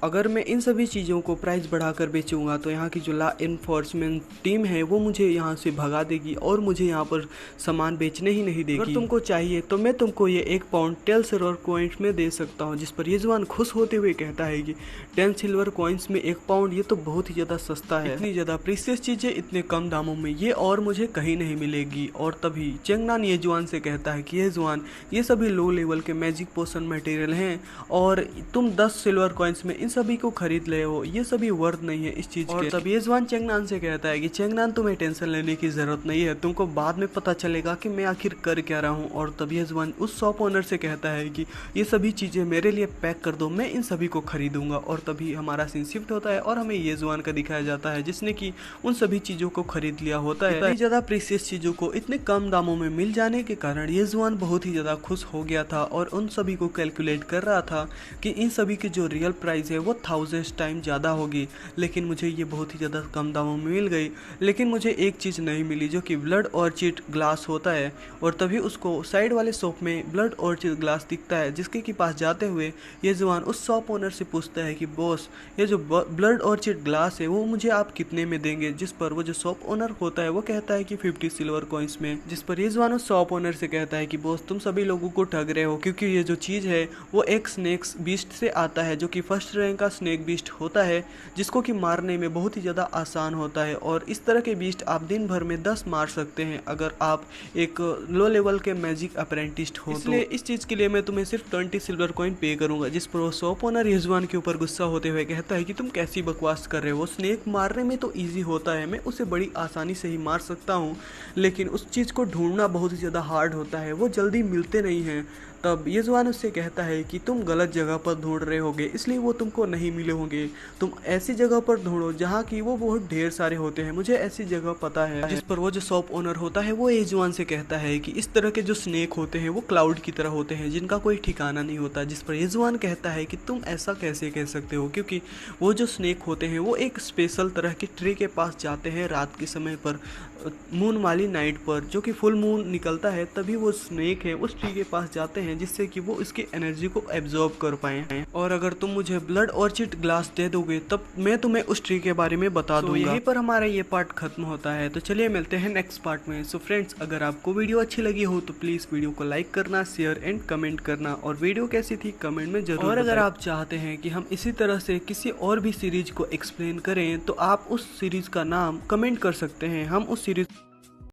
अगर मैं इन सभी चीज़ों को प्राइस बढ़ाकर बेचूंगा तो यहाँ की जो लॉ इन्फोर्समेंट टीम है वो मुझे यहाँ से भगा देगी और मुझे यहाँ पर सामान बेचने ही नहीं देगी। अगर तुमको चाहिए तो मैं तुमको ये 1 पाउंड 10 सिल्वर कॉइन्स में दे सकता हूँ। जिस पर येजुआन खुश होते हुए कहता है कि 10 सिल्वर कॉइन्स में 1 पाउंड, ये तो बहुत ही ज़्यादा सस्ता है। इतनी ज़्यादा प्रीशियस चीज़ें इतने कम दामों में ये और मुझे कहीं नहीं मिलेगी। और तभी चेंगनान येजुआन से कहता है कि येजुआन, ये सभी लो लेवल के मैजिक पोशन मटेरियल हैं और तुम 10 सिल्वर कॉइन्स में इन सभी को खरीद ले हो, ये सभी वर्थ नहीं है इस चीज के। तब येजुआन चेंगनान से कहता है कि चेंगनान, तुम्हें टेंशन लेने की जरूरत नहीं है, तुमको बाद में पता चलेगा कि मैं आखिर कर क्या रहा हूँ। और तब येजुआन उस शॉप ओनर से कहता है कि ये सभी चीजें मेरे लिए पैक कर दो, मैं इन सभी को खरीदूंगा। और तभी हमारा सीन शिफ्ट होता है और हमें येजुआन का दिखाया जाता है जिसने की उन सभी चीजों को खरीद लिया होता है। इतनी ज्यादा प्रीशियस चीजों को इतने कम दामों में मिल जाने के कारण येजुआन बहुत ही ज्यादा खुश हो गया था और उन सभी को कैलकुलेट कर रहा था कि इन सभी की जो रियल प्राइस है वो 1000 टाइम ज़्यादा होगी, लेकिन मुझे ये बहुत ही ज़्यादा कम दामों में मिल गई। लेकिन मुझे एक चीज़ नहीं मिली जो कि ब्लड ऑर्चिड ग्लास होता है। और तभी उसको साइड वाले शॉप में ब्लड ऑर्चिड ग्लास दिखता है, जिसके के पास जाते हुए येजुआन उस शॉप ओनर से पूछता है कि बॉस, ये जो ब्लड ऑर्चिड ग्लास है वो मुझे आप कितने में देंगे? जिस पर वो जो शॉप ओनर होता है वो कहता है कि 50 सिल्वर कॉइन्स में। जिस पर येजुआन उस शॉप ओनर से कहता है कि बॉस, तुम सभी लोगों को ठग रहे हो, क्योंकि ये जो चीज़ है वो एक स्नेक्स बीस्ट से आता है जो कि फर्स्ट रैंक का स्नेक बीस्ट होता है, जिसको कि मारने में बहुत ही ज़्यादा आसान होता है। और इस तरह के बीस्ट आप दिन भर में 10 मार सकते हैं अगर आप एक लो लेवल के मैजिक अप्रेंटिस्ट हो। इसलिए इस चीज़ के लिए मैं तुम्हें सिर्फ 20 सिल्वर कॉइन पे करूंगा। जिस पर वो शॉप ओनर येजुआन के ऊपर गुस्सा होते हुए कहता है कि तुम कैसी बकवास कर रहे हो, स्नेक मारने में तो ईजी होता है, मैं उसे बड़ी आसानी से ही मार सकता हूँ, लेकिन उस चीज़ को ढूंढना बहुत ही ज़्यादा हार्ड होता है, वो जल्दी मिलते नहीं हैं। तब येजुआन उससे कहता है कि तुम गलत जगह पर ढूंढ रहे होगे, इसलिए वो तुमको नहीं मिले होंगे, तुम ऐसी जगह पर ढूंढो जहाँ की वो बहुत ढेर सारे होते हैं, मुझे ऐसी जगह पता है। जिस पर वो जो शॉप ओनर होता है वो येजुआन से कहता है कि इस तरह के जो स्नेक होते हैं वो क्लाउड की तरह होते हैं जिनका कोई ठिकाना नहीं होता। जिस पर येजुआन कहता है कि तुम ऐसा कैसे कह सकते हो, क्योंकि वो जो स्नेक होते हैं वो एक स्पेशल तरह की ट्री के पास जाते हैं रात के समय पर, मून वाली नाइट पर, जो कि फुल मून निकलता है तभी वो स्नेक है उस ट्री के पास जाते हैं, जिससे कि वो इसकी एनर्जी को एब्जॉर्ब कर पाए। और अगर तुम मुझे ब्लड ऑर्चिड ग्लास दे दोगे तब मैं तुम्हें उस ट्री के बारे में बता दूंगा। यहीं पर हमारा ये पार्ट खत्म होता है, तो चलिए मिलते हैं नेक्स्ट पार्ट में। सो फ्रेंड्स, अगर आपको वीडियो अच्छी लगी हो तो प्लीज वीडियो को लाइक करना, शेयर एंड कमेंट करना, और वीडियो कैसी थी कमेंट में जरूर। और अगर आप चाहते हैं कि हम इसी तरह से किसी और भी सीरीज को एक्सप्लेन करें तो आप उस सीरीज का नाम कमेंट कर सकते हैं, हम उस सीरीज